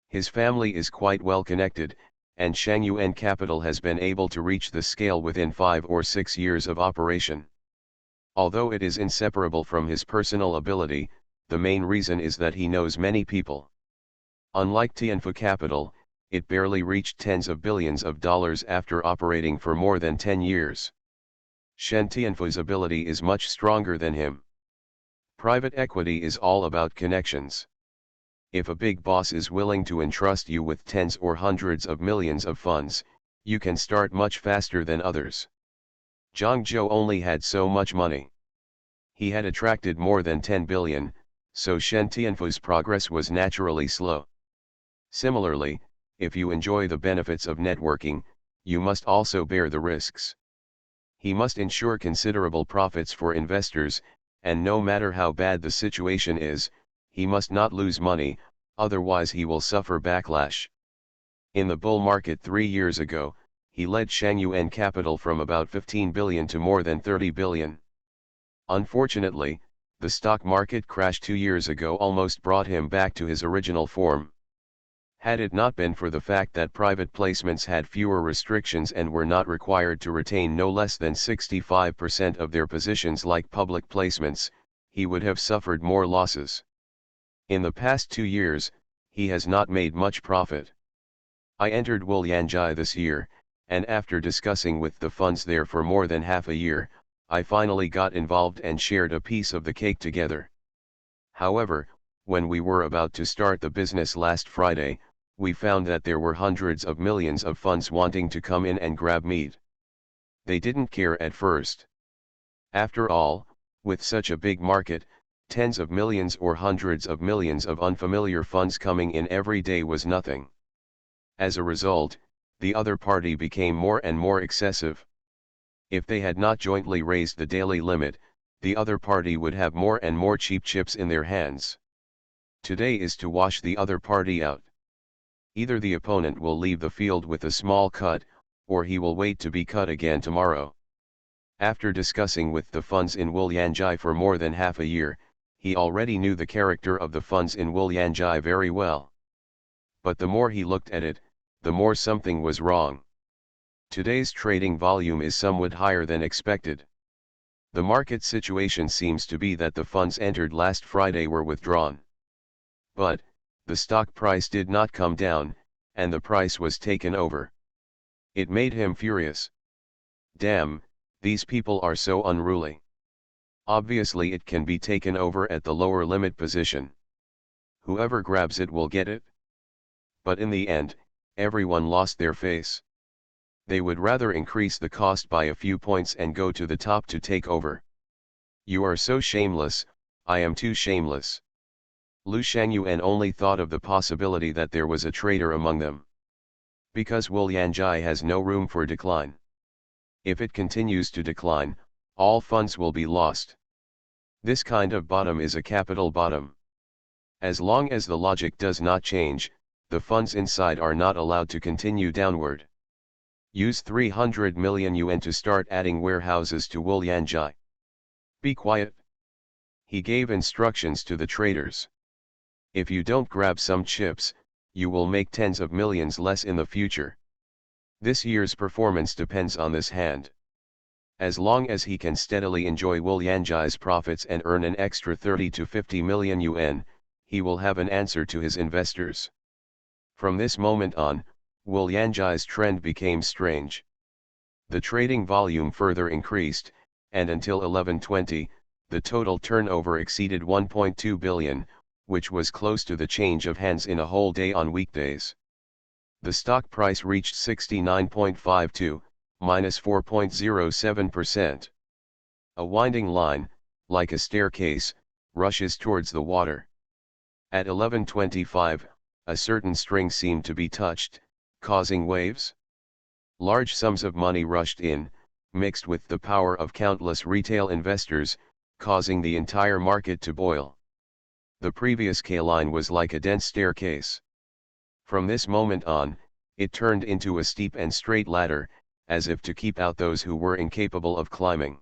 His family is quite well connected, and Shangyuan Capital has been able to reach the scale within 5 or 6 years of operation. Although it is inseparable from his personal ability, the main reason is that he knows many people. Unlike Tianfu Capital, it barely reached tens of billions of dollars after operating for more than 10 years. Shen Tianfu's ability is much stronger than him. Private equity is all about connections. If a big boss is willing to entrust you with tens or hundreds of millions of funds, you can start much faster than others. Zhang Zhou only had so much money. He had attracted more than 10 billion, so Shen Tianfu's progress was naturally slow. Similarly, if you enjoy the benefits of networking, you must also bear the risks. He must ensure considerable profits for investors, and no matter how bad the situation is, he must not lose money, otherwise he will suffer backlash. In the bull market 3 years ago, he led Shangyuan Capital from about 15 billion to more than 30 billion. Unfortunately, the stock market crash 2 years ago almost brought him back to his original form. Had it not been for the fact that private placements had fewer restrictions and were not required to retain no less than 65% of their positions like public placements, he would have suffered more losses. In the past 2 years, he has not made much profit. I entered Wolyanjai this year, and after discussing with the funds there for more than half a year, I finally got involved and shared a piece of the cake together. However, when we were about to start the business last Friday, we found that there were hundreds of millions of funds wanting to come in and grab meat. They didn't care at first. After all, with such a big market, tens of millions or hundreds of millions of unfamiliar funds coming in every day was nothing. As a result, the other party became more and more excessive. If they had not jointly raised the daily limit, the other party would have more and more cheap chips in their hands. Today is to wash the other party out. Either the opponent will leave the field with a small cut, or he will wait to be cut again tomorrow. After discussing with the funds in Wolyanjai for more than half a year, he already knew the character of the funds in Wolyanjai very well. But the more he looked at it, the more something was wrong. Today's trading volume is somewhat higher than expected. The market situation seems to be that the funds entered last Friday were withdrawn. But, the stock price did not come down, and the price was taken over. It made him furious. Damn, these people are so unruly. Obviously it can be taken over at the lower limit position. Whoever grabs it will get it. But in the end, everyone lost their face. They would rather increase the cost by a few points and go to the top to take over. You are so shameless, I am too shameless. Lu Shangyuan only thought of the possibility that there was a traitor among them. Because Wolyanjai has no room for decline. If it continues to decline, all funds will be lost. This kind of bottom is a capital bottom. As long as the logic does not change, the funds inside are not allowed to continue downward. Use 300 million yuan to start adding warehouses to Wolyanjai. Be quiet. He gave instructions to the traders. If you don't grab some chips, you will make tens of millions less in the future. This year's performance depends on this hand. As long as he can steadily enjoy Wolyanjai's profits and earn an extra 30 to 50 million yuan, he will have an answer to his investors. From this moment on, Wolyanjai's trend became strange. The trading volume further increased, and until 11:20, the total turnover exceeded 1.2 billion, which was close to the change of hands in a whole day on weekdays. The stock price reached 69.52, minus 4.07%. A winding line, like a staircase, rushes towards the water. At 11:25, a certain string seemed to be touched, causing waves. Large sums of money rushed in, mixed with the power of countless retail investors, causing the entire market to boil. The previous K-line was like a dense staircase. From this moment on, it turned into a steep and straight ladder, as if to keep out those who were incapable of climbing.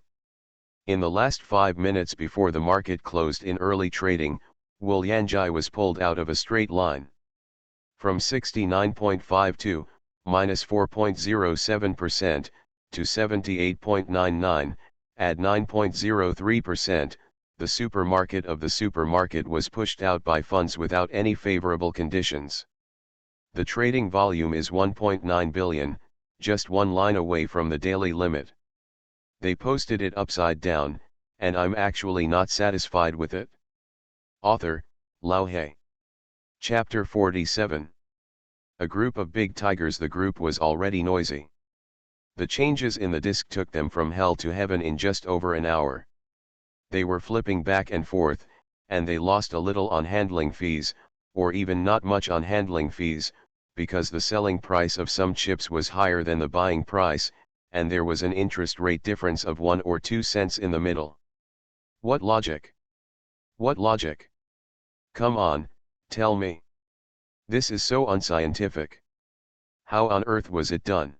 In the last 5 minutes before the market closed in early trading, Wolyanjai was pulled out of a straight line. From 69.52, minus 4.07%, to 78.99, add 9.03%, the supermarket of the supermarket was pushed out by funds without any favorable conditions. The trading volume is 1.9 billion, just one line away from the daily limit. They posted it upside down, and I'm actually not satisfied with it. Author, Lao He. Chapter 47. A group of big tigers. The group was already noisy. The changes in the disk took them from hell to heaven in just over an hour. They were flipping back and forth, and they lost a little on handling fees, or even not much on handling fees, because the selling price of some chips was higher than the buying price, and there was an interest rate difference of 1 or 2 cents in the middle. What logic? What logic? Come on, tell me. This is so unscientific. How on earth was it done?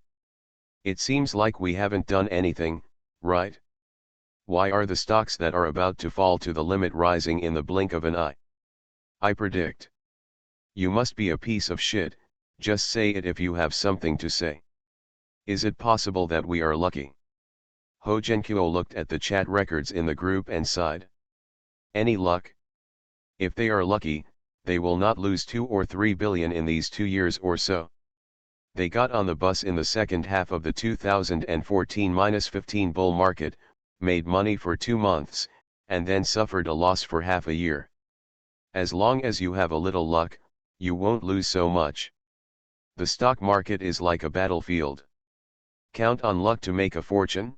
It seems like we haven't done anything, right? Why are the stocks that are about to fall to the limit rising in the blink of an eye? I predict. You must be a piece of shit, just say it if you have something to say. Is it possible that we are lucky? Ho Jiankyo looked at the chat records in the group and sighed. Any luck? If they are lucky, they will not lose 2 or 3 billion in these 2 years or so. They got on the bus in the second half of the 2014-15 bull market, made money for 2 months, and then suffered a loss for half a year. As long as you have a little luck, you won't lose so much. The stock market is like a battlefield. Count on luck to make a fortune?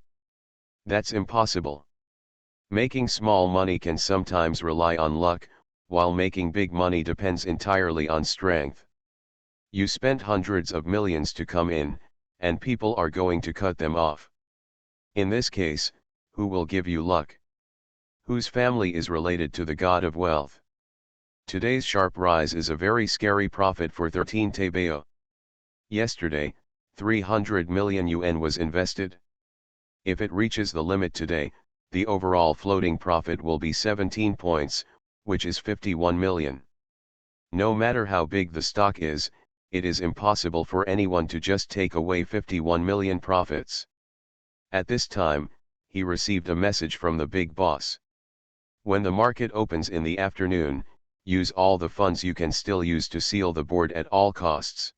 That's impossible. Making small money can sometimes rely on luck, while making big money depends entirely on strength. You spent hundreds of millions to come in, and people are going to cut them off. In this case, who will give you luck? Whose family is related to the god of wealth? Today's sharp rise is a very scary profit for 13 Taebao. Yesterday, 300 million yuan was invested. If it reaches the limit today, the overall floating profit will be 17 points, which is 51 million. No matter how big the stock is, it is impossible for anyone to just take away 51 million profits. At this time, he received a message from the big boss. When the market opens in the afternoon, use all the funds you can still use to seal the board at all costs.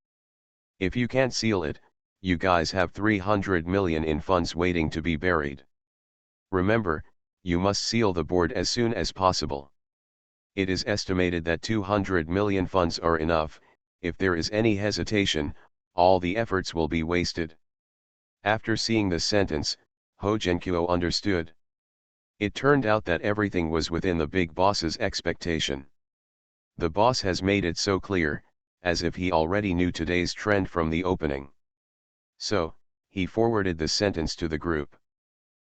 If you can't seal it, you guys have 300 million in funds waiting to be buried. Remember, you must seal the board as soon as possible. It is estimated that 200 million funds are enough. If there is any hesitation, all the efforts will be wasted. After seeing this sentence, Ho Jiankyo understood. It turned out that everything was within the big boss's expectation. The boss has made it so clear, as if he already knew today's trend from the opening. So, he forwarded the sentence to the group.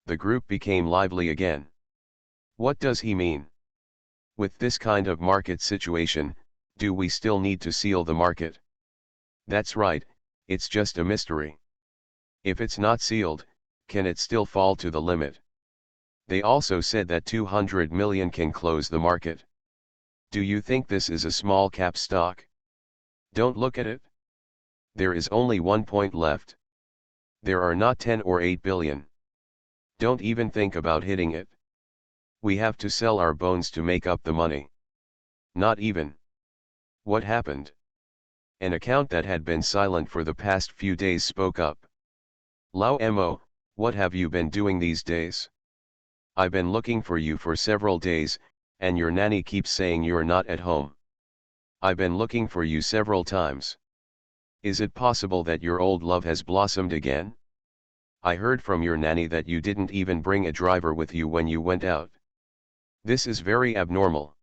The group became lively again. What does he mean? With this kind of market situation, do we still need to seal the market? That's right, it's just a mystery. If it's not sealed, can it still fall to the limit? They also said that 200 million can close the market. Do you think this is a small cap stock? Don't look at it. There is only 1 point left. There are not 10 or 8 billion. Don't even think about hitting it. We have to sell our bones to make up the money. Not even. What happened? An account that had been silent for the past few days spoke up. Lao Mo, what have you been doing these days? I've been looking for you for several days, and your nanny keeps saying you're not at home. I've been looking for you several times. Is it possible that your old love has blossomed again? I heard from your nanny that you didn't even bring a driver with you when you went out. This is very abnormal.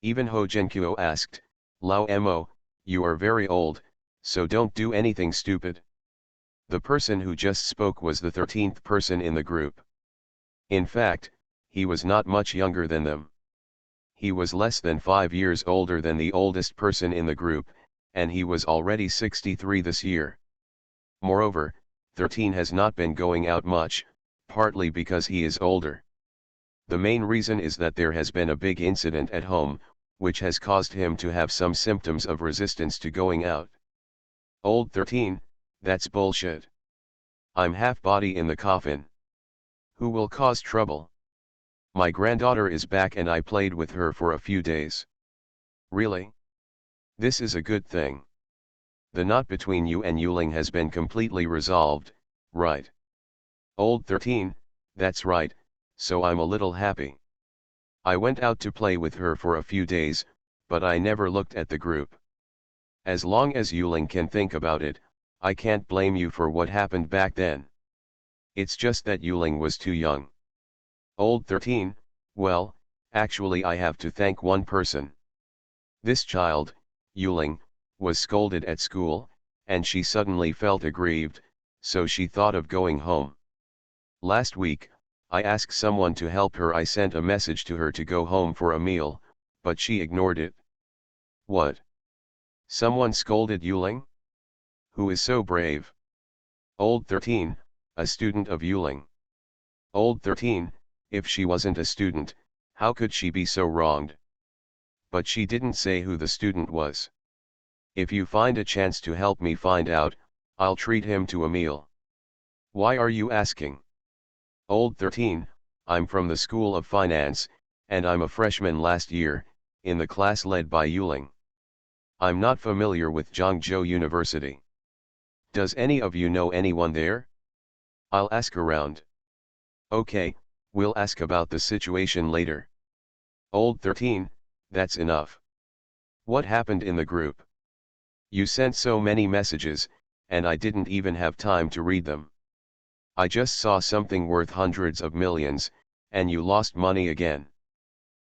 Even Ho Jiankyo asked, Lao Mo, you are very old, so don't do anything stupid. The person who just spoke was the 13th person in the group. In fact, he was not much younger than them. He was less than 5 years older than the oldest person in the group, and he was already 63 this year. Moreover, 13 has not been going out much, partly because he is older. The main reason is that there has been a big incident at home, which has caused him to have some symptoms of resistance to going out. Old 13, that's bullshit. I'm half body in the coffin. Who will cause trouble? My granddaughter is back and I played with her for a few days. Really? This is a good thing. The knot between you and Yuling has been completely resolved, right? Old 13, that's right, so I'm a little happy. I went out to play with her for a few days, but I never looked at the group. As long as Yuling can think about it, I can't blame you for what happened back then. It's just that Yuling was too young. Old 13, well, actually I have to thank one person. This child, Yuling, was scolded at school, and she suddenly felt aggrieved, so she thought of going home. Last week, I asked someone to help her. I sent a message to her to go home for a meal, but she ignored it. What? Someone scolded Yuling? Who is so brave? Old 13, a student of Yuling. Old 13, if she wasn't a student, how could she be so wronged? But she didn't say who the student was. If you find a chance to help me find out, I'll treat him to a meal. Why are you asking? Old 13, I'm from the School of Finance, and I'm a freshman last year, in the class led by Yuling. I'm not familiar with Zhangzhou University. Does any of you know anyone there? I'll ask around. Okay, we'll ask about the situation later. Old 13, that's enough. What happened in the group? You sent so many messages, and I didn't even have time to read them. I just saw something worth hundreds of millions, and you lost money again.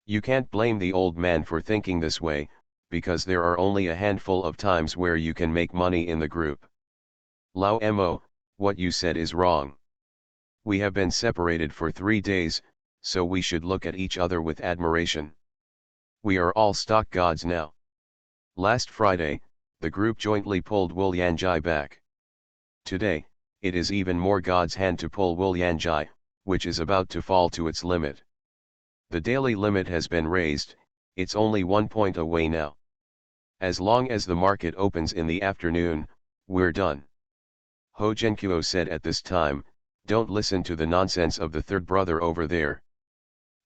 You can't blame the old man for thinking this way, because there are only a handful of times where you can make money in the group. Lao Mo, what you said is wrong. We have been separated for 3 days, so we should look at each other with admiration. We are all stock gods now. Last Friday, the group jointly pulled Wu Yanjai back. Today, it is even more God's hand to pull Wu Yanjai, which is about to fall to its limit. The daily limit has been raised, it's only 1 point away now. As long as the market opens in the afternoon, we're done. Ho Zhenkuo said at this time, don't listen to the nonsense of the third brother over there.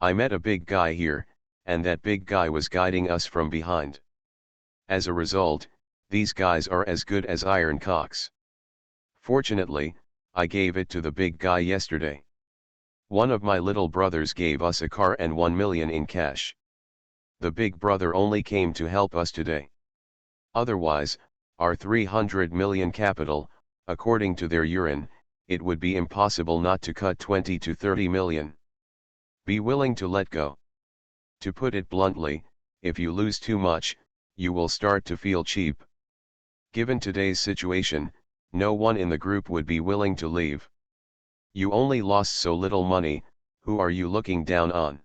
I met a big guy here, and that big guy was guiding us from behind. As a result, these guys are as good as iron cocks. Fortunately, I gave it to the big guy yesterday. One of my little brothers gave us a car and 1 million in cash. The big brother only came to help us today. Otherwise, our 300 million capital, according to their urine, it would be impossible not to cut 20 to 30 million. Be willing to let go. To put it bluntly, if you lose too much, you will start to feel cheap. Given today's situation, no one in the group would be willing to leave. You only lost so little money, who are you looking down on?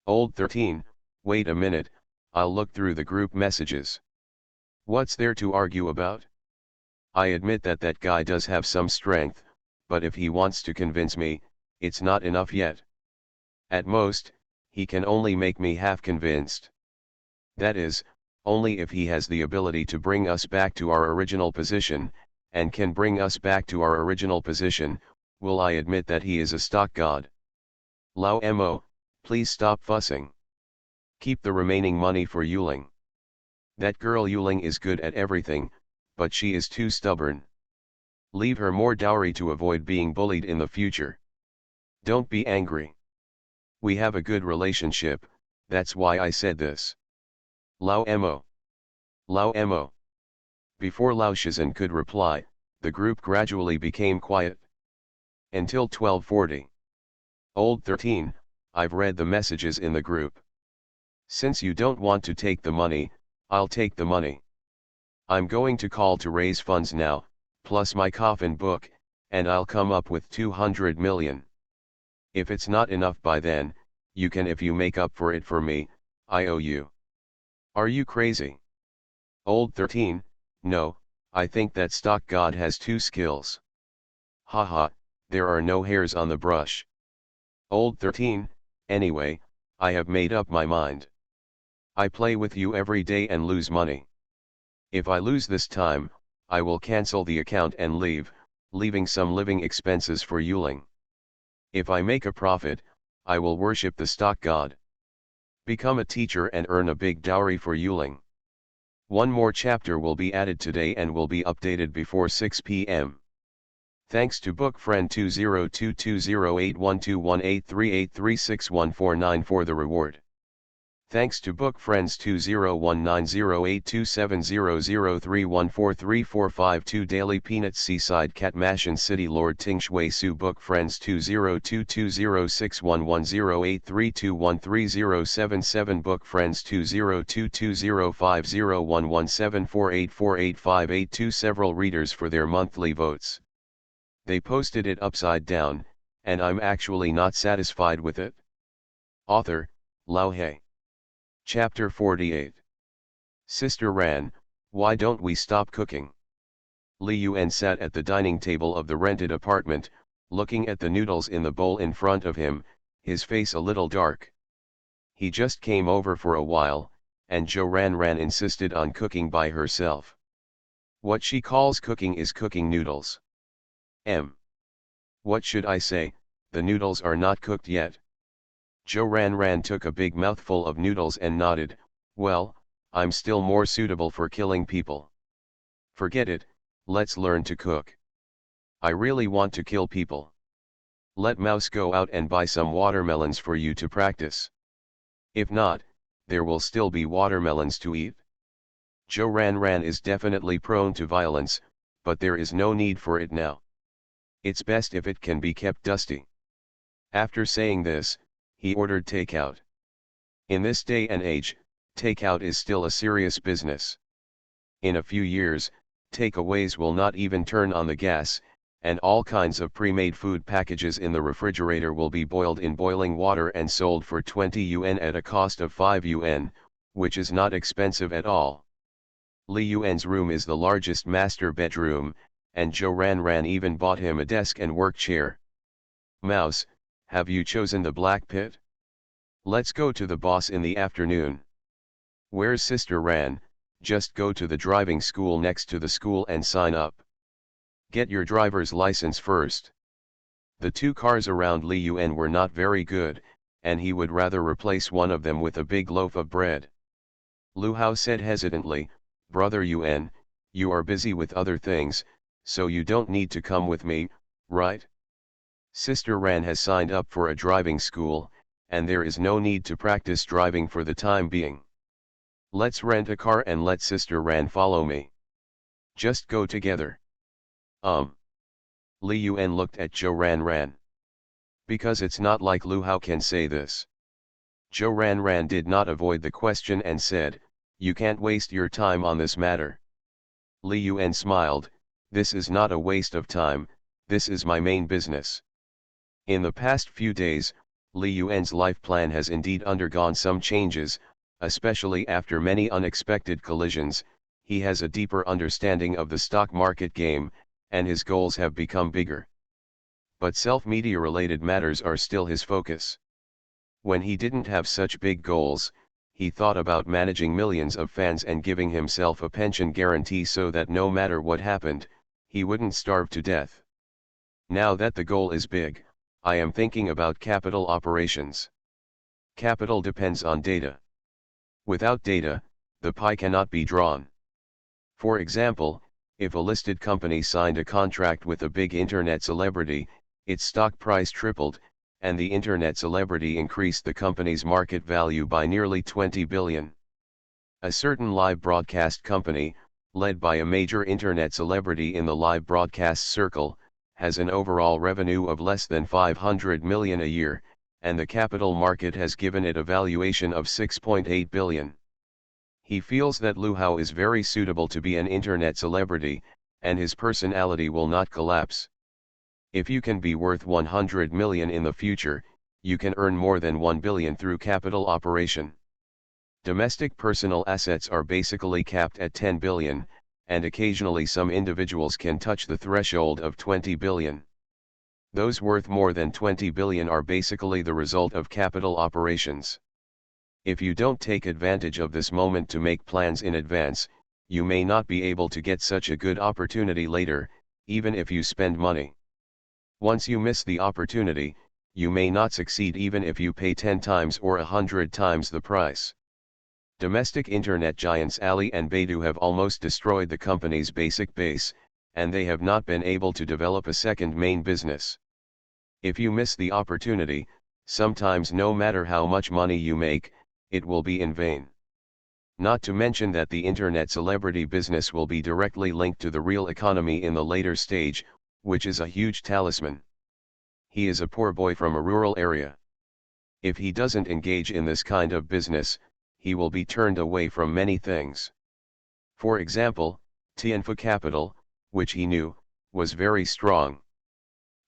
Old 13, wait a minute, I'll look through the group messages. What's there to argue about? I admit that that guy does have some strength, but if he wants to convince me, it's not enough yet. At most, he can only make me half convinced. That is, only if he has the ability to bring us back to our original position, and can bring us back to our original position, will I admit that he is a stock god. Lao Mo, please stop fussing. Keep the remaining money for Yuling. That girl Yuling is good at everything, but she is too stubborn. Leave her more dowry to avoid being bullied in the future. Don't be angry. We have a good relationship, that's why I said this. Lao Mo. Lao Mo. Before Lao Shizan could reply, the group gradually became quiet. Until 12:40. Old 13, I've read the messages in the group. Since you don't want to take the money, I'll take the money. I'm going to call to raise funds now, plus my coffin book, and I'll come up with 200 million. If it's not enough by then, you can if you make up for it for me, I owe you. Are you crazy? Old 13, no, I think that stock god has 2 skills. Haha, there are no hairs on the brush. Old 13, anyway, I have made up my mind. I play with you every day and lose money. If I lose this time, I will cancel the account and leave, leaving some living expenses for Yuling. If I make a profit, I will worship the stock god. Become a teacher and earn a big dowry for Yuling. One more chapter will be added today and will be updated before 6 p.m. Thanks to book friend 202208121838361494 for the reward. Thanks to book friends 201908270031434345 Daily Peanuts Seaside Cat Mashin City Lord Ting Shui Su book friends 2022061108321307 book friends 2022050117484858 several readers for their monthly votes. They posted it upside down, and I'm actually not satisfied with it. Author, Lao He. Chapter 48. Sister Ran, why don't we stop cooking? Li Yuan sat at the dining table of the rented apartment, looking at the noodles in the bowl in front of him, his face a little dark. He just came over for a while, and Jo Ran insisted on cooking by herself. What she calls cooking is cooking noodles. What should I say, the noodles are not cooked yet. Jo Ran took a big mouthful of noodles and nodded, well, I'm still more suitable for killing people. Forget it, let's learn to cook. I really want to kill people. Let Mouse go out and buy some watermelons for you to practice. If not, there will still be watermelons to eat. Jo Ran is definitely prone to violence, but there is no need for it now. It's best if it can be kept dusty. After saying this, he ordered takeout. In this day and age, takeout is still a serious business. In a few years, takeaways will not even turn on the gas, and all kinds of pre-made food packages in the refrigerator will be boiled in boiling water and sold for 20 yuan at a cost of 5 yuan, which is not expensive at all. Li Yuan's room is the largest master bedroom, and Jo Ran even bought him a desk and work chair. Mouse, have you chosen the black pit? Let's go to the boss in the afternoon. Where's Sister Ran? Just go to the driving school next to the school and sign up. Get your driver's license first. The two cars around Li Yuan were not very good, and he would rather replace one of them with a big loaf of bread. Lu Hao said hesitantly, Brother Yuan, you are busy with other things, so you don't need to come with me, right? Sister Ran has signed up for a driving school, and there is no need to practice driving for the time being. Let's rent a car and let Sister Ran follow me. Just go together. Li Yuan looked at Jo Ran. Because it's not like Lu Hao can say this. Jo Ran did not avoid the question and said, you can't waste your time on this matter. Li Yuan smiled, this is not a waste of time, this is my main business. In the past few days, Li Yuan's life plan has indeed undergone some changes, especially after many unexpected collisions. He has a deeper understanding of the stock market game, and his goals have become bigger. But self-media related matters are still his focus. When he didn't have such big goals, he thought about managing millions of fans and giving himself a pension guarantee so that no matter what happened, he wouldn't starve to death. Now that the goal is big, I am thinking about capital operations. Capital depends on data. Without data, the pie cannot be drawn. For example, if a listed company signed a contract with a big internet celebrity, its stock price tripled, and the internet celebrity increased the company's market value by nearly 20 billion. A certain live broadcast company, led by a major internet celebrity in the live broadcast circle, has an overall revenue of less than 500 million a year, and the capital market has given it a valuation of 6.8 billion. He feels that Lu Hao is very suitable to be an internet celebrity, and his personality will not collapse. If you can be worth 100 million in the future, you can earn more than 1 billion through capital operation. Domestic personal assets are basically capped at 10 billion, and occasionally some individuals can touch the threshold of 20 billion. Those worth more than 20 billion are basically the result of capital operations. If you don't take advantage of this moment to make plans in advance, you may not be able to get such a good opportunity later, even if you spend money. Once you miss the opportunity, you may not succeed even if you pay 10 times or 100 times the price. Domestic internet giants Ali and Baidu have almost destroyed the company's basic base, and they have not been able to develop a second main business. If you miss the opportunity, sometimes no matter how much money you make, it will be in vain. Not to mention that the internet celebrity business will be directly linked to the real economy in the later stage, which is a huge talisman. He is a poor boy from a rural area. If he doesn't engage in this kind of business, he will be turned away from many things. For example, Tianfu capital, which he knew, was very strong.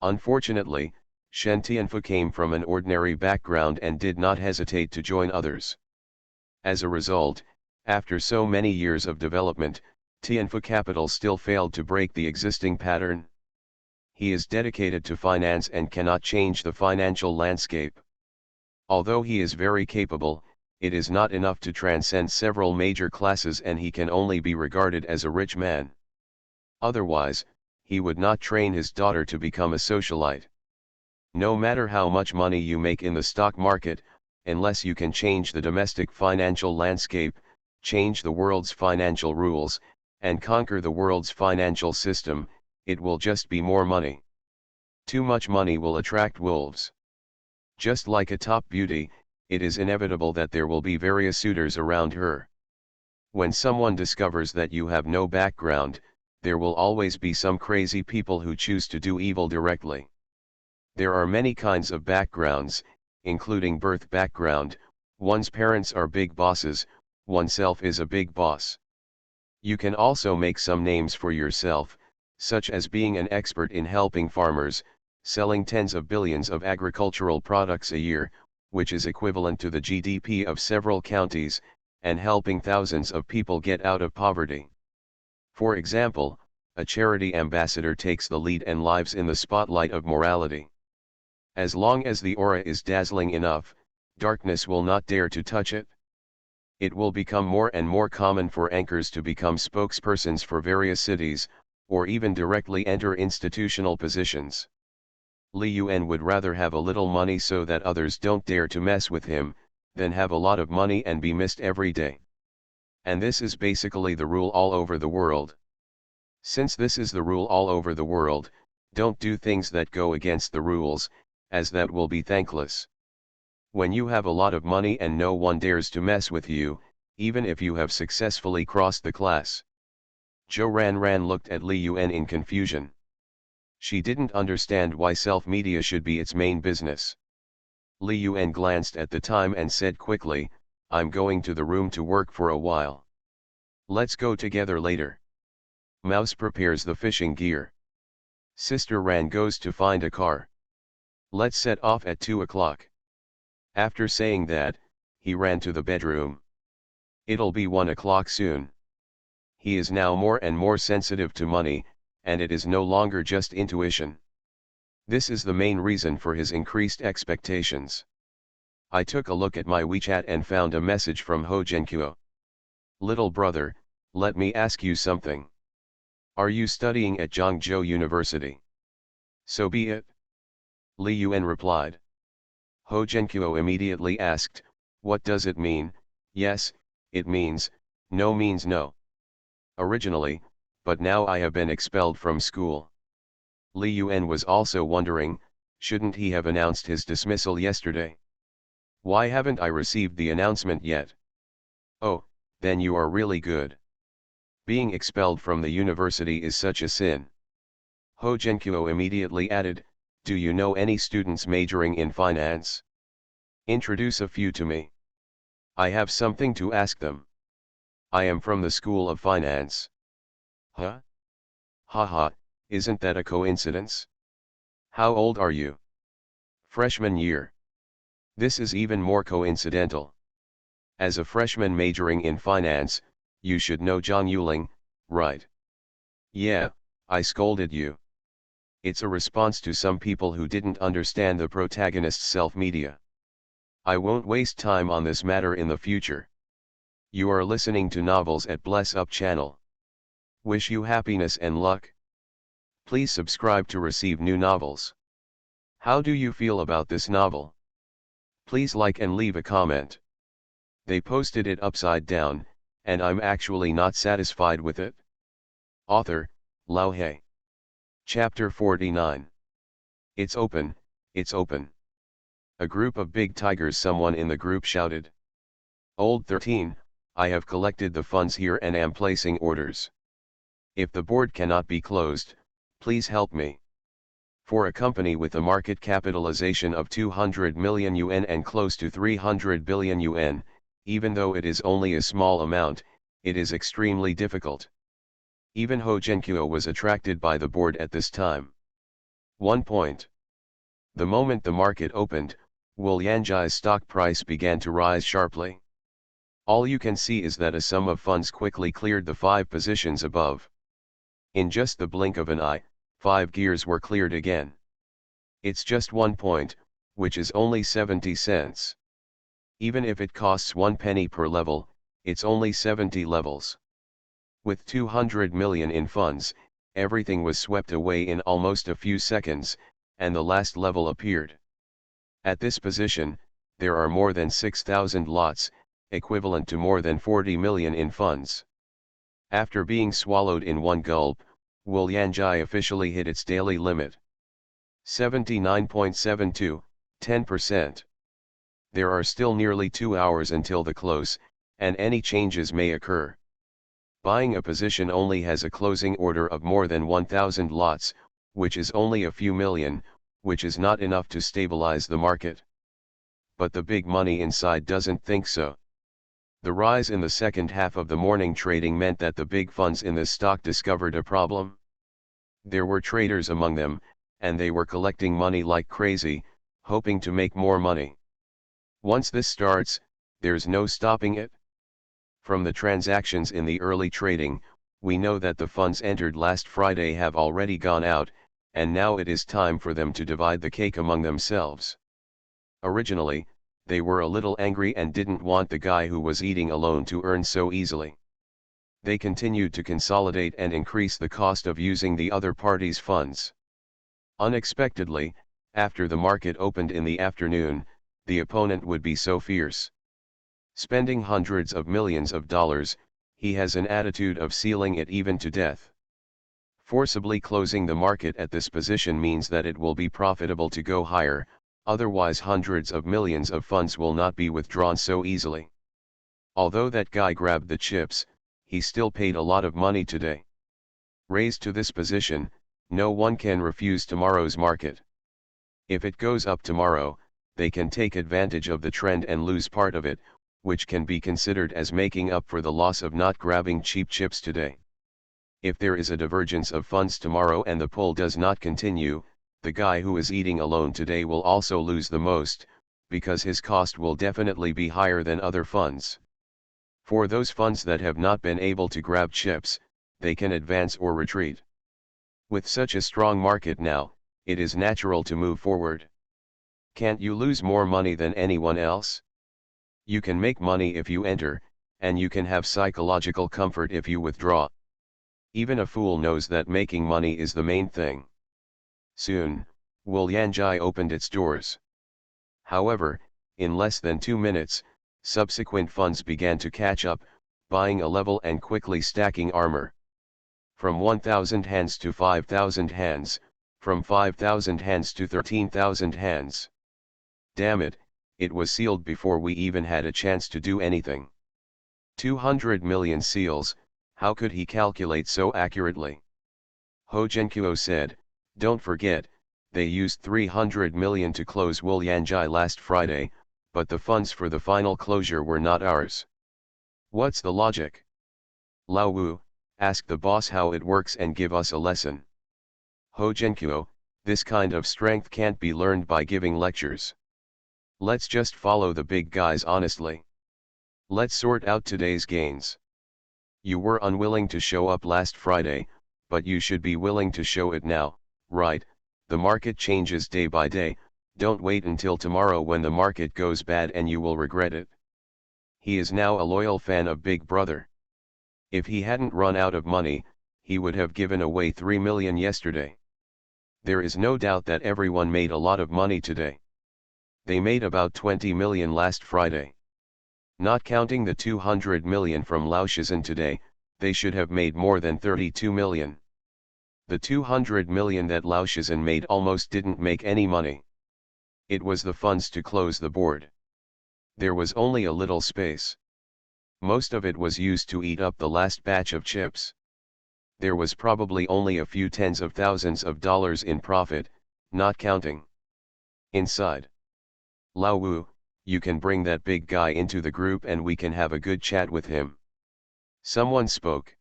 Unfortunately, Shen Tianfu came from an ordinary background and did not hesitate to join others. As a result, after so many years of development, Tianfu capital still failed to break the existing pattern. He is dedicated to finance and cannot change the financial landscape. Although he is very capable, it is not enough to transcend several major classes, and he can only be regarded as a rich man. Otherwise, he would not train his daughter to become a socialite. No matter how much money you make in the stock market, unless you can change the domestic financial landscape, change the world's financial rules, and conquer the world's financial system, it will just be more money. Too much money will attract wolves. Just like a top beauty, it is inevitable that there will be various suitors around her. When someone discovers that you have no background, there will always be some crazy people who choose to do evil directly. There are many kinds of backgrounds, including birth background. One's parents are big bosses, oneself is a big boss. You can also make some names for yourself, such as being an expert in helping farmers, selling tens of billions of agricultural products a year, which is equivalent to the GDP of several counties, and helping thousands of people get out of poverty. For example, a charity ambassador takes the lead and lives in the spotlight of morality. As long as the aura is dazzling enough, darkness will not dare to touch it. It will become more and more common for anchors to become spokespersons for various cities, or even directly enter institutional positions. Li Yuan would rather have a little money so that others don't dare to mess with him, than have a lot of money and be missed every day. And this is basically the rule all over the world. Since this is the rule all over the world, don't do things that go against the rules, as that will be thankless. When you have a lot of money and no one dares to mess with you, even if you have successfully crossed the class. Zhou Ranran looked at Li Yuan in confusion. She didn't understand why self-media should be its main business. Li Yuan glanced at the time and said quickly, "I'm going to the room to work for a while. Let's go together later." Mouse prepares the fishing gear. Sister Ran goes to find a car. Let's set off at 2 o'clock. After saying that, he ran to the bedroom. It'll be 1 o'clock soon. He is now more and more sensitive to money, and it is no longer just intuition. This is the main reason for his increased expectations. I took a look at my WeChat and found a message from Ho Jiankuo. "Little brother, let me ask you something. Are you studying at Zhangzhou University?" "So be it." Li Yuan replied. Ho Jiankuo immediately asked, "What does it mean?" "Yes, it means, no means no." "Originally, but now I have been expelled from school." Li Yuan was also wondering, shouldn't he have announced his dismissal yesterday? "Why haven't I received the announcement yet?" "Oh, then you are really good. Being expelled from the university is such a sin." Ho Jiankuo immediately added, "Do you know any students majoring in finance? Introduce a few to me. I have something to ask them. I am from the School of Finance." "Huh? Haha, isn't that a coincidence? How old are you?" "Freshman year." "This is even more coincidental. As a freshman majoring in finance, you should know Zhang Yuling, right?" "Yeah, I scolded you." It's a response to some people who didn't understand the protagonist's self-media. I won't waste time on this matter in the future. You are listening to Novels at Bless Up channel. Wish you happiness and luck. Please subscribe to receive new novels. How do you feel about this novel? Please like and leave a comment. They posted it upside down, and I'm actually not satisfied with it. Author, Lao He. Chapter 49. It's open, it's open. A group of big tigers, someone in the group shouted. Old 13, I have collected the funds here and am placing orders. If the board cannot be closed, please help me. For a company with a market capitalization of 200 million yuan and close to 300 billion yuan, even though it is only a small amount, it is extremely difficult. Even Ho Zhenqiu was attracted by the board at this time. 1 point. The moment the market opened, Wu Yanji's stock price began to rise sharply. All you can see is that a sum of funds quickly cleared the 5 positions above. In just the blink of an eye, 5 gears were cleared again. It's just 1 point, which is only 70 cents. Even if it costs 1 penny per level, it's only 70 levels. With 200 million in funds, everything was swept away in almost a few seconds, and the last level appeared. At this position, there are more than 6,000 lots, equivalent to more than 40 million in funds. After being swallowed in one gulp, Wu Yanji officially hit its daily limit. 79.72, 10%. There are still nearly 2 hours until the close, and any changes may occur. Buying a position only has a closing order of more than 1,000 lots, which is only a few million, which is not enough to stabilize the market. But the big money inside doesn't think so. The rise in the second half of the morning trading meant that the big funds in this stock discovered a problem. There were traders among them, and they were collecting money like crazy, hoping to make more money. Once this starts, there's no stopping it. From the transactions in the early trading, we know that the funds entered last Friday have already gone out, and now it is time for them to divide the cake among themselves. Originally, they were a little angry and didn't want the guy who was eating alone to earn so easily. They continued to consolidate and increase the cost of using the other party's funds. Unexpectedly, after the market opened in the afternoon, the opponent would be so fierce. Spending hundreds of millions of dollars, he has an attitude of sealing it even to death. Forcibly closing the market at this position means that it will be profitable to go higher, otherwise hundreds of millions of funds will not be withdrawn so easily. Although that guy grabbed the chips, he still paid a lot of money today. Raised to this position, no one can refuse tomorrow's market. If it goes up tomorrow, they can take advantage of the trend and lose part of it, which can be considered as making up for the loss of not grabbing cheap chips today. If there is a divergence of funds tomorrow and the pull does not continue, the guy who is eating alone today will also lose the most, because his cost will definitely be higher than other funds. For those funds that have not been able to grab chips, they can advance or retreat. With such a strong market now, it is natural to move forward. Can't you lose more money than anyone else? You can make money if you enter, and you can have psychological comfort if you withdraw. Even a fool knows that making money is the main thing. Soon, Wu Yanji opened its doors. However, in less than 2 minutes, subsequent funds began to catch up, buying a level and quickly stacking armor. From 1,000 hands to 5,000 hands, from 5,000 hands to 13,000 hands. Damn it, it was sealed before we even had a chance to do anything. 200 million seals, how could he calculate so accurately? Ho Zhenqiu said, don't forget, they used 300 million to close Wu Yanji last Friday, but the funds for the final closure were not ours. What's the logic? Lao Wu, ask the boss how it works and give us a lesson. Ho Zhenqiu, this kind of strength can't be learned by giving lectures. Let's just follow the big guys honestly. Let's sort out today's gains. You were unwilling to show up last Friday, but you should be willing to show it now, right? The market changes day by day, don't wait until tomorrow when the market goes bad and you will regret it. He is now a loyal fan of Big Brother. If he hadn't run out of money, he would have given away 3 million yesterday. There is no doubt that everyone made a lot of money today. They made about 20 million last Friday. Not counting the 200 million from Lao Shizhen today, they should have made more than 32 million. The 200 million that Lao Shizhen made almost didn't make any money. It was the funds to close the board. There was only a little space. Most of it was used to eat up the last batch of chips. There was probably only a few tens of thousands of dollars in profit, not counting. Inside. Lao Wu, you can bring that big guy into the group and we can have a good chat with him. Someone spoke.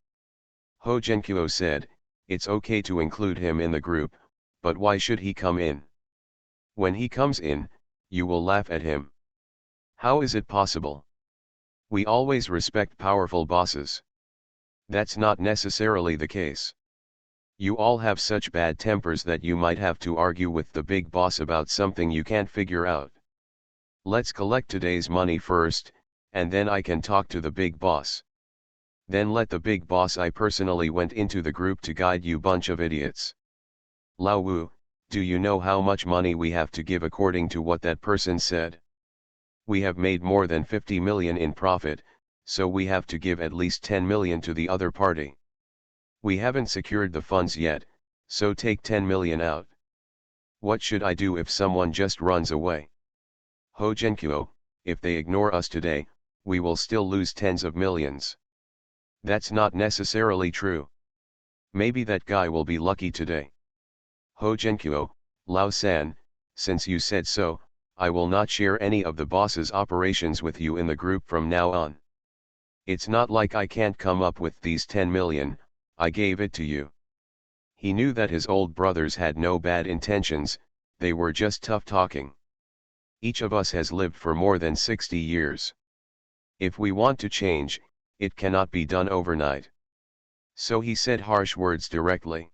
Ho Genkuo said, it's okay to include him in the group, but why should he come in? When he comes in, you will laugh at him. How is it possible? We always respect powerful bosses. That's not necessarily the case. You all have such bad tempers that you might have to argue with the big boss about something you can't figure out. Let's collect today's money first, and then I can talk to the big boss. Then let the big boss. I personally went into the group to guide you bunch of idiots. Lao Wu, do you know how much money we have to give according to what that person said? We have made more than 50 million in profit, so we have to give at least 10 million to the other party. We haven't secured the funds yet, so take 10 million out. What should I do if someone just runs away? Ho Genkuo, if they ignore us today, we will still lose tens of millions. That's not necessarily true. Maybe that guy will be lucky today. Ho Genkuo, Lao San, since you said so, I will not share any of the boss's operations with you in the group from now on. It's not like I can't come up with these 10 million, I gave it to you. He knew that his old brothers had no bad intentions, they were just tough talking. Each of us has lived for more than 60 years. If we want to change, it cannot be done overnight. So he said harsh words directly.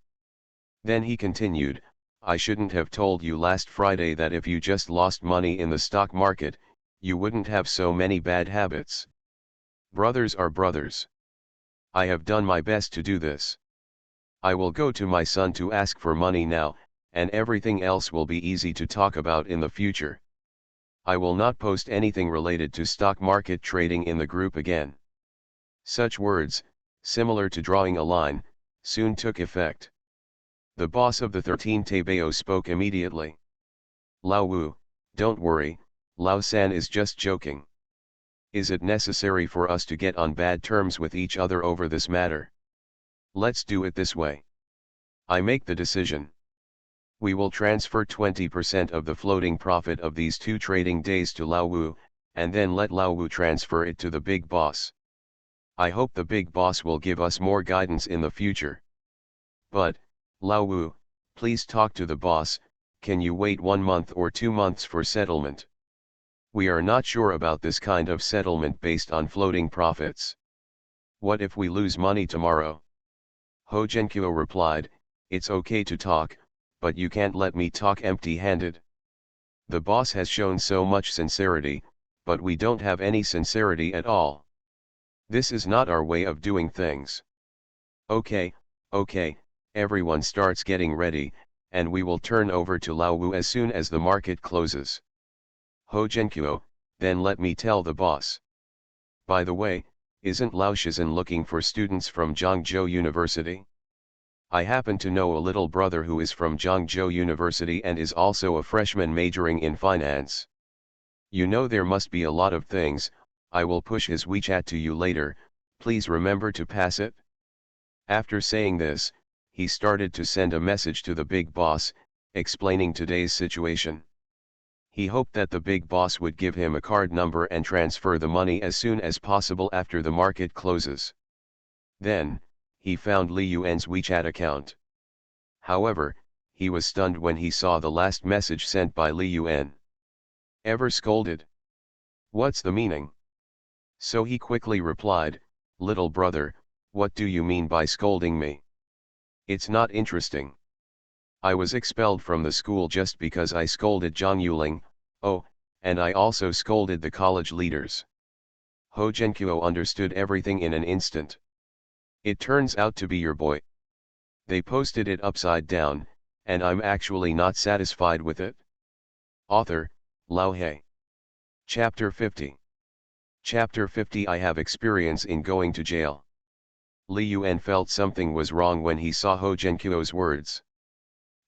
Then he continued, I shouldn't have told you last Friday that if you just lost money in the stock market, you wouldn't have so many bad habits. Brothers are brothers. I have done my best to do this. I will go to my son to ask for money now, and everything else will be easy to talk about in the future. I will not post anything related to stock market trading in the group again. Such words, similar to drawing a line, soon took effect. The boss of the 13 Taibao spoke immediately. Lao Wu, don't worry, Lao San is just joking. Is it necessary for us to get on bad terms with each other over this matter? Let's do it this way. I make the decision. We will transfer 20% of the floating profit of these 2 trading days to Lao Wu, and then let Lao Wu transfer it to the big boss. I hope the big boss will give us more guidance in the future. But, Lao Wu, please talk to the boss, can you wait 1 month or 2 months for settlement? We are not sure about this kind of settlement based on floating profits. What if we lose money tomorrow? Ho Genkuo replied, it's okay to talk, but you can't let me talk empty-handed. The boss has shown so much sincerity, but we don't have any sincerity at all. This is not our way of doing things. Okay, everyone starts getting ready, and we will turn over to Lao Wu as soon as the market closes. Ho Genkuo, then let me tell the boss. By the way, isn't Lao Shizhen looking for students from Zhangzhou University? I happen to know a little brother who is from Zhangzhou University and is also a freshman majoring in finance. You know there must be a lot of things, I will push his WeChat to you later, please remember to pass it. After saying this, he started to send a message to the big boss, explaining today's situation. He hoped that the big boss would give him a card number and transfer the money as soon as possible after the market closes. Then, he found Li Yuan's WeChat account. However, he was stunned when he saw the last message sent by Li Yuan. Ever scolded? What's the meaning? So he quickly replied, little brother, what do you mean by scolding me? It's not interesting. I was expelled from the school just because I scolded Zhang Yuling, oh, and I also scolded the college leaders. Ho Genkuo understood everything in an instant. It turns out to be your boy. They posted it upside down, and I'm actually not satisfied with it. Author, Lao He. Chapter 50. Chapter 50. I have experience in going to jail. Li Yuan felt something was wrong when he saw Ho Genkuo's words.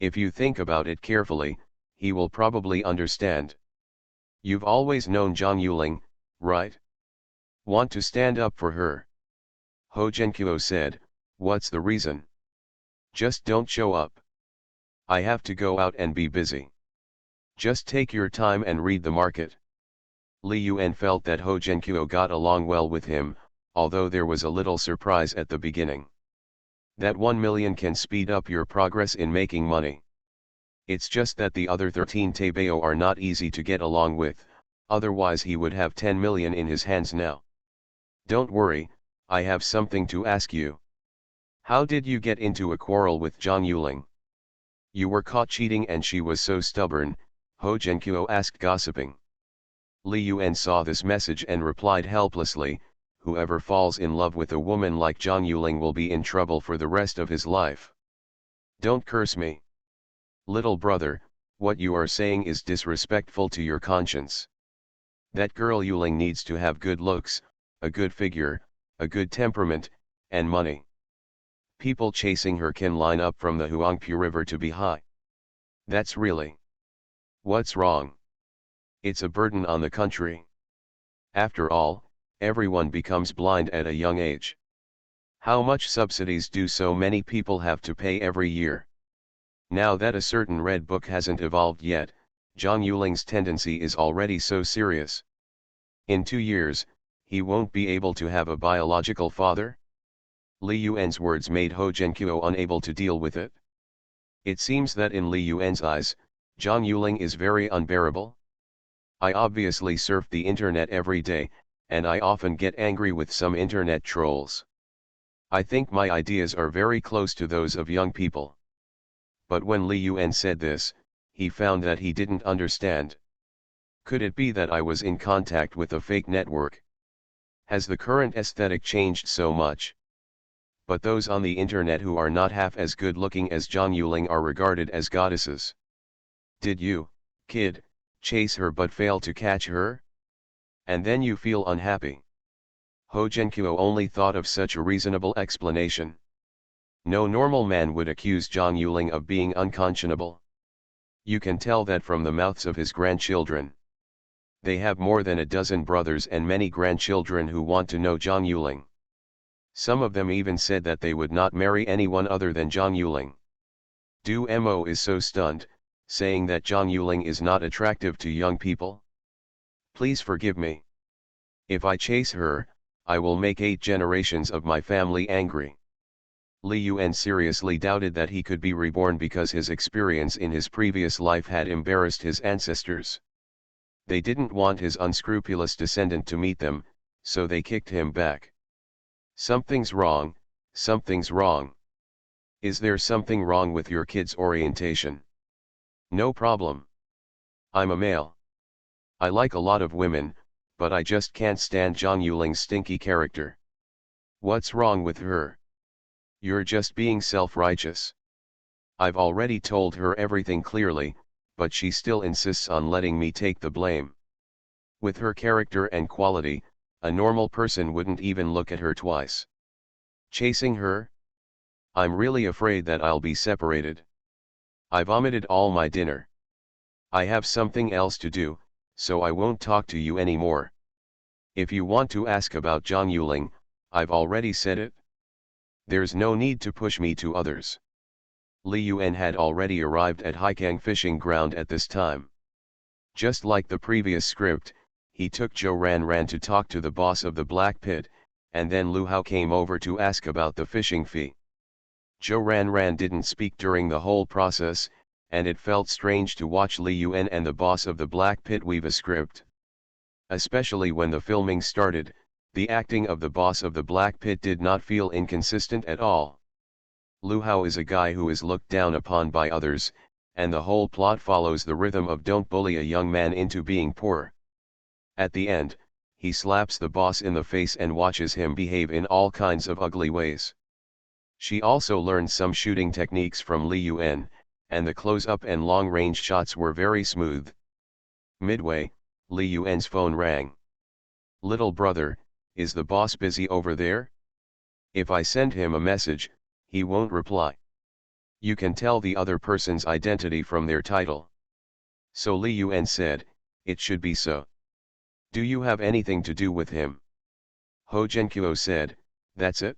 If you think about it carefully, he will probably understand. You've always known Zhang Yuling, right? Want to stand up for her? Ho Jiankyo said, what's the reason? Just don't show up. I have to go out and be busy. Just take your time and read the market. Li Yuan felt that Ho Jiankyo got along well with him, although there was a little surprise at the beginning. That 1 million can speed up your progress in making money. It's just that the other 13 taebao are not easy to get along with, otherwise he would have 10 million in his hands now. Don't worry, I have something to ask you. How did you get into a quarrel with Zhang Yuling? You were caught cheating and she was so stubborn, Ho Jiankyo asked gossiping. Li Yuan saw this message and replied helplessly, whoever falls in love with a woman like Zhang Yuling will be in trouble for the rest of his life. Don't curse me. Little brother, what you are saying is disrespectful to your conscience. That girl Yuling needs to have good looks, a good figure, a good temperament, and money. People chasing her can line up from the Huangpu River to Bihai. That's really. What's wrong? It's a burden on the country. After all, everyone becomes blind at a young age. How much subsidies do so many people have to pay every year? Now that a certain red book hasn't evolved yet, Zhang Yuling's tendency is already so serious. In 2 years, he won't be able to have a biological father? Li Yuan's words made Ho Jiankyo unable to deal with it. It seems that in Li Yuan's eyes, Zhang Yuling is very unbearable. I obviously surf the internet every day, and I often get angry with some internet trolls. I think my ideas are very close to those of young people. But when Li Yuan said this, he found that he didn't understand. Could it be that I was in contact with a fake network? Has the current aesthetic changed so much? But those on the internet who are not half as good looking as Zhang Yuling are regarded as goddesses. Did you, kid, chase her but fail to catch her? And then you feel unhappy. Ho Jiankyo only thought of such a reasonable explanation. No normal man would accuse Zhang Yuling of being unconscionable. You can tell that from the mouths of his grandchildren. They have more than a dozen brothers and many grandchildren who want to know Zhang Yuling. Some of them even said that they would not marry anyone other than Zhang Yuling. Du Mo is so stunned, saying that Zhang Yuling is not attractive to young people. Please forgive me. If I chase her, I will make 8 generations of my family angry. Li Yuan seriously doubted that he could be reborn because his experience in his previous life had embarrassed his ancestors. They didn't want his unscrupulous descendant to meet them, so they kicked him back. Something's wrong, something's wrong. Is there something wrong with your kid's orientation? No problem. I'm a male. I like a lot of women, but I just can't stand Zhang Yuling's stinky character. What's wrong with her? You're just being self-righteous. I've already told her everything clearly, but she still insists on letting me take the blame. With her character and quality, a normal person wouldn't even look at her twice. Chasing her? I'm really afraid that I'll be separated. I vomited all my dinner. I have something else to do, so I won't talk to you anymore. If you want to ask about Zhang Yuling, I've already said it. There's no need to push me to others. Li Yuan had already arrived at Haikang fishing ground at this time. Just like the previous script, he took Zhou Ranran to talk to the boss of the Black Pit, and then Lu Hao came over to ask about the fishing fee. Zhou Ranran didn't speak during the whole process, and it felt strange to watch Li Yuan and the boss of the Black Pit weave a script. Especially when the filming started, the acting of the boss of the Black Pit did not feel inconsistent at all. Lu Hao is a guy who is looked down upon by others, and the whole plot follows the rhythm of don't bully a young man into being poor. At the end, he slaps the boss in the face and watches him behave in all kinds of ugly ways. She also learned some shooting techniques from Li Yuan, and the close-up and long-range shots were very smooth. Midway, Li Yuan's phone rang. Little brother, is the boss busy over there? If I send him a message, he won't reply. You can tell the other person's identity from their title. So Li Yuan said, it should be so. Do you have anything to do with him? Ho Jianqiu said, "That's it?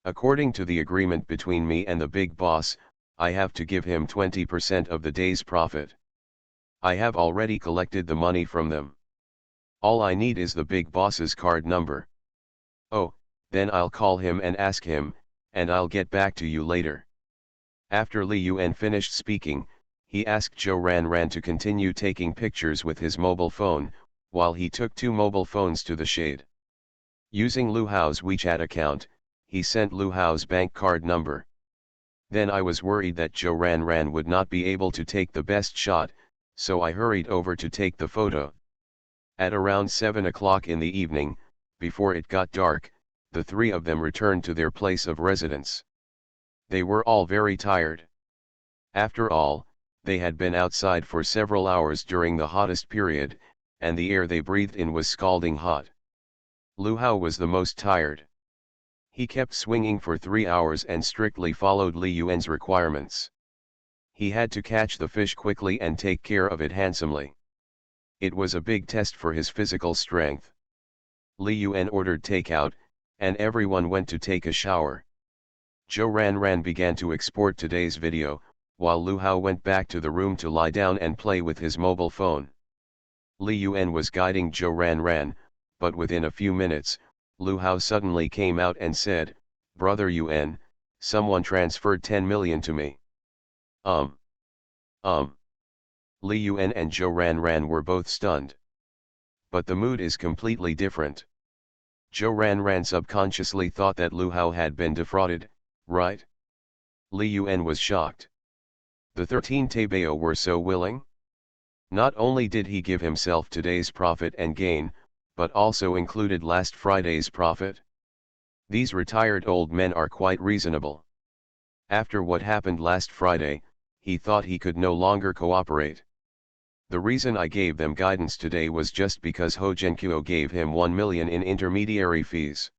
According to the agreement between me and the big boss, I have to give him 20% of the day's profit. I have already collected the money from them. All I need is the big boss's card number. Oh, then I'll call him and ask him, and I'll get back to you later." After Li Yuan finished speaking, he asked Zhou Ranran to continue taking pictures with his mobile phone, while he took 2 mobile phones to the shade. Using Lu Hao's WeChat account, he sent Lu Hao's bank card number. Then I was worried that Zhou Ranran would not be able to take the best shot, so I hurried over to take the photo. At around 7 o'clock in the evening, before it got dark, the 3 of them returned to their place of residence. They were all very tired. After all, they had been outside for several hours during the hottest period, and the air they breathed in was scalding hot. Lu Hao was the most tired. He kept swinging for 3 hours and strictly followed Li Yuan's requirements. He had to catch the fish quickly and take care of it handsomely. It was a big test for his physical strength. Li Yuan ordered takeout, and everyone went to take a shower. Zhou Ranran began to export today's video, while Lu Hao went back to the room to lie down and play with his mobile phone. Li Yuan was guiding Zhou Ranran, but within a few minutes, Lu Hao suddenly came out and said, "Brother Yuan, someone transferred 10 million to me." Li Yuan and Zhou Ranran were both stunned. But the mood is completely different. Zhou Ranran subconsciously thought that Lu Hao had been defrauded, right? Li Yuan was shocked. The 13 Taibao were so willing? Not only did he give himself today's profit and gain, but also included last Friday's profit? These retired old men are quite reasonable. After what happened last Friday, he thought he could no longer cooperate. The reason I gave them guidance today was just because Ho Jianqiu gave him 1 million in intermediary fees.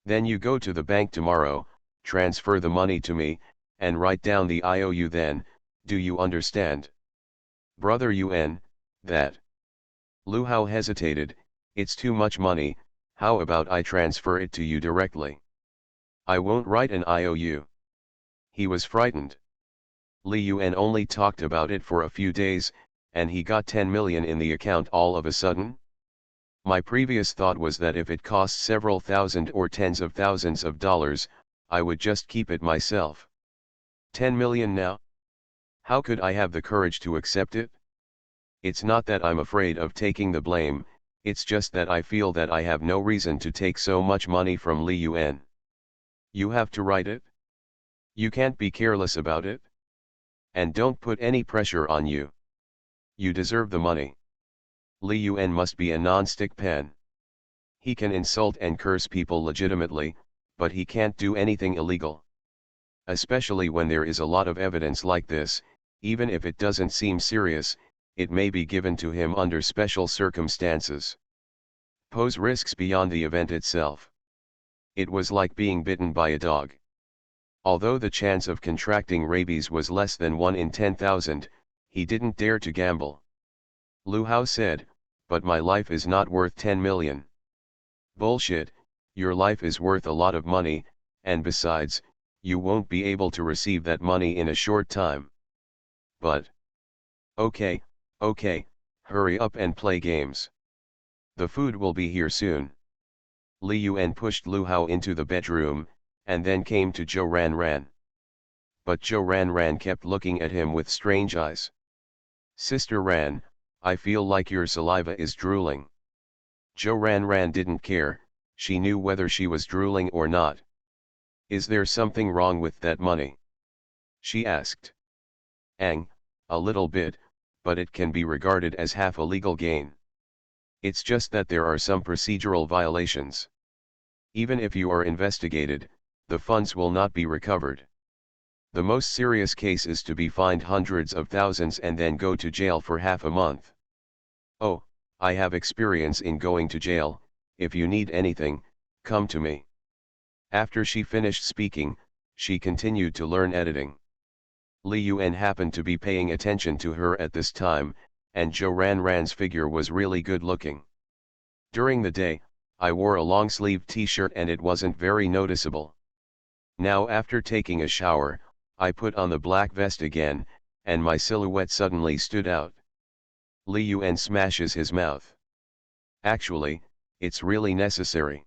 Then you go to the bank tomorrow, transfer the money to me, and write down the IOU then, do you understand? Brother Yuan, that. Lu Hao hesitated, "It's too much money, how about I transfer it to you directly? I won't write an IOU." He was frightened. Li Yuan only talked about it for a few days, and he got 10 million in the account all of a sudden? My previous thought was that if it cost several thousand or tens of thousands of dollars, I would just keep it myself. 10 million now? How could I have the courage to accept it? It's not that I'm afraid of taking the blame, it's just that I feel that I have no reason to take so much money from Li Yuan. You have to write it? You can't be careless about it? And don't put any pressure on you. You deserve the money. Li Yuan must be a non-stick pen. He can insult and curse people legitimately, but he can't do anything illegal. Especially when there is a lot of evidence like this, even if it doesn't seem serious, it may be given to him under special circumstances. Pose risks beyond the event itself. It was like being bitten by a dog. Although the chance of contracting rabies was less than 1 in 10,000, he didn't dare to gamble. Lu Hao said, "But my life is not worth 10 million. Bullshit, your life is worth a lot of money, and besides, you won't be able to receive that money in a short time." But, okay, hurry up and play games. The food will be here soon. Li Yuan pushed Lu Hao into the bedroom, and then came to Zhou Ranran. But Zhou Ranran kept looking at him with strange eyes. "Sister Ran, I feel like your saliva is drooling." Zhou Ranran didn't care, she knew whether she was drooling or not. "Is there something wrong with that money?" she asked. A little bit, but it can be regarded as half a legal gain. It's just that there are some procedural violations. Even if you are investigated, the funds will not be recovered. The most serious case is to be fined hundreds of thousands and then go to jail for half a month. Oh, I have experience in going to jail, if you need anything, come to me. After she finished speaking, she continued to learn editing. Li Yuan happened to be paying attention to her at this time, and Zhou Ranran's figure was really good looking. During the day, I wore a long-sleeved t-shirt and it wasn't very noticeable. Now after taking a shower, I put on the black vest again, and my silhouette suddenly stood out. Li Yuan smashes his mouth. Actually, it's really necessary.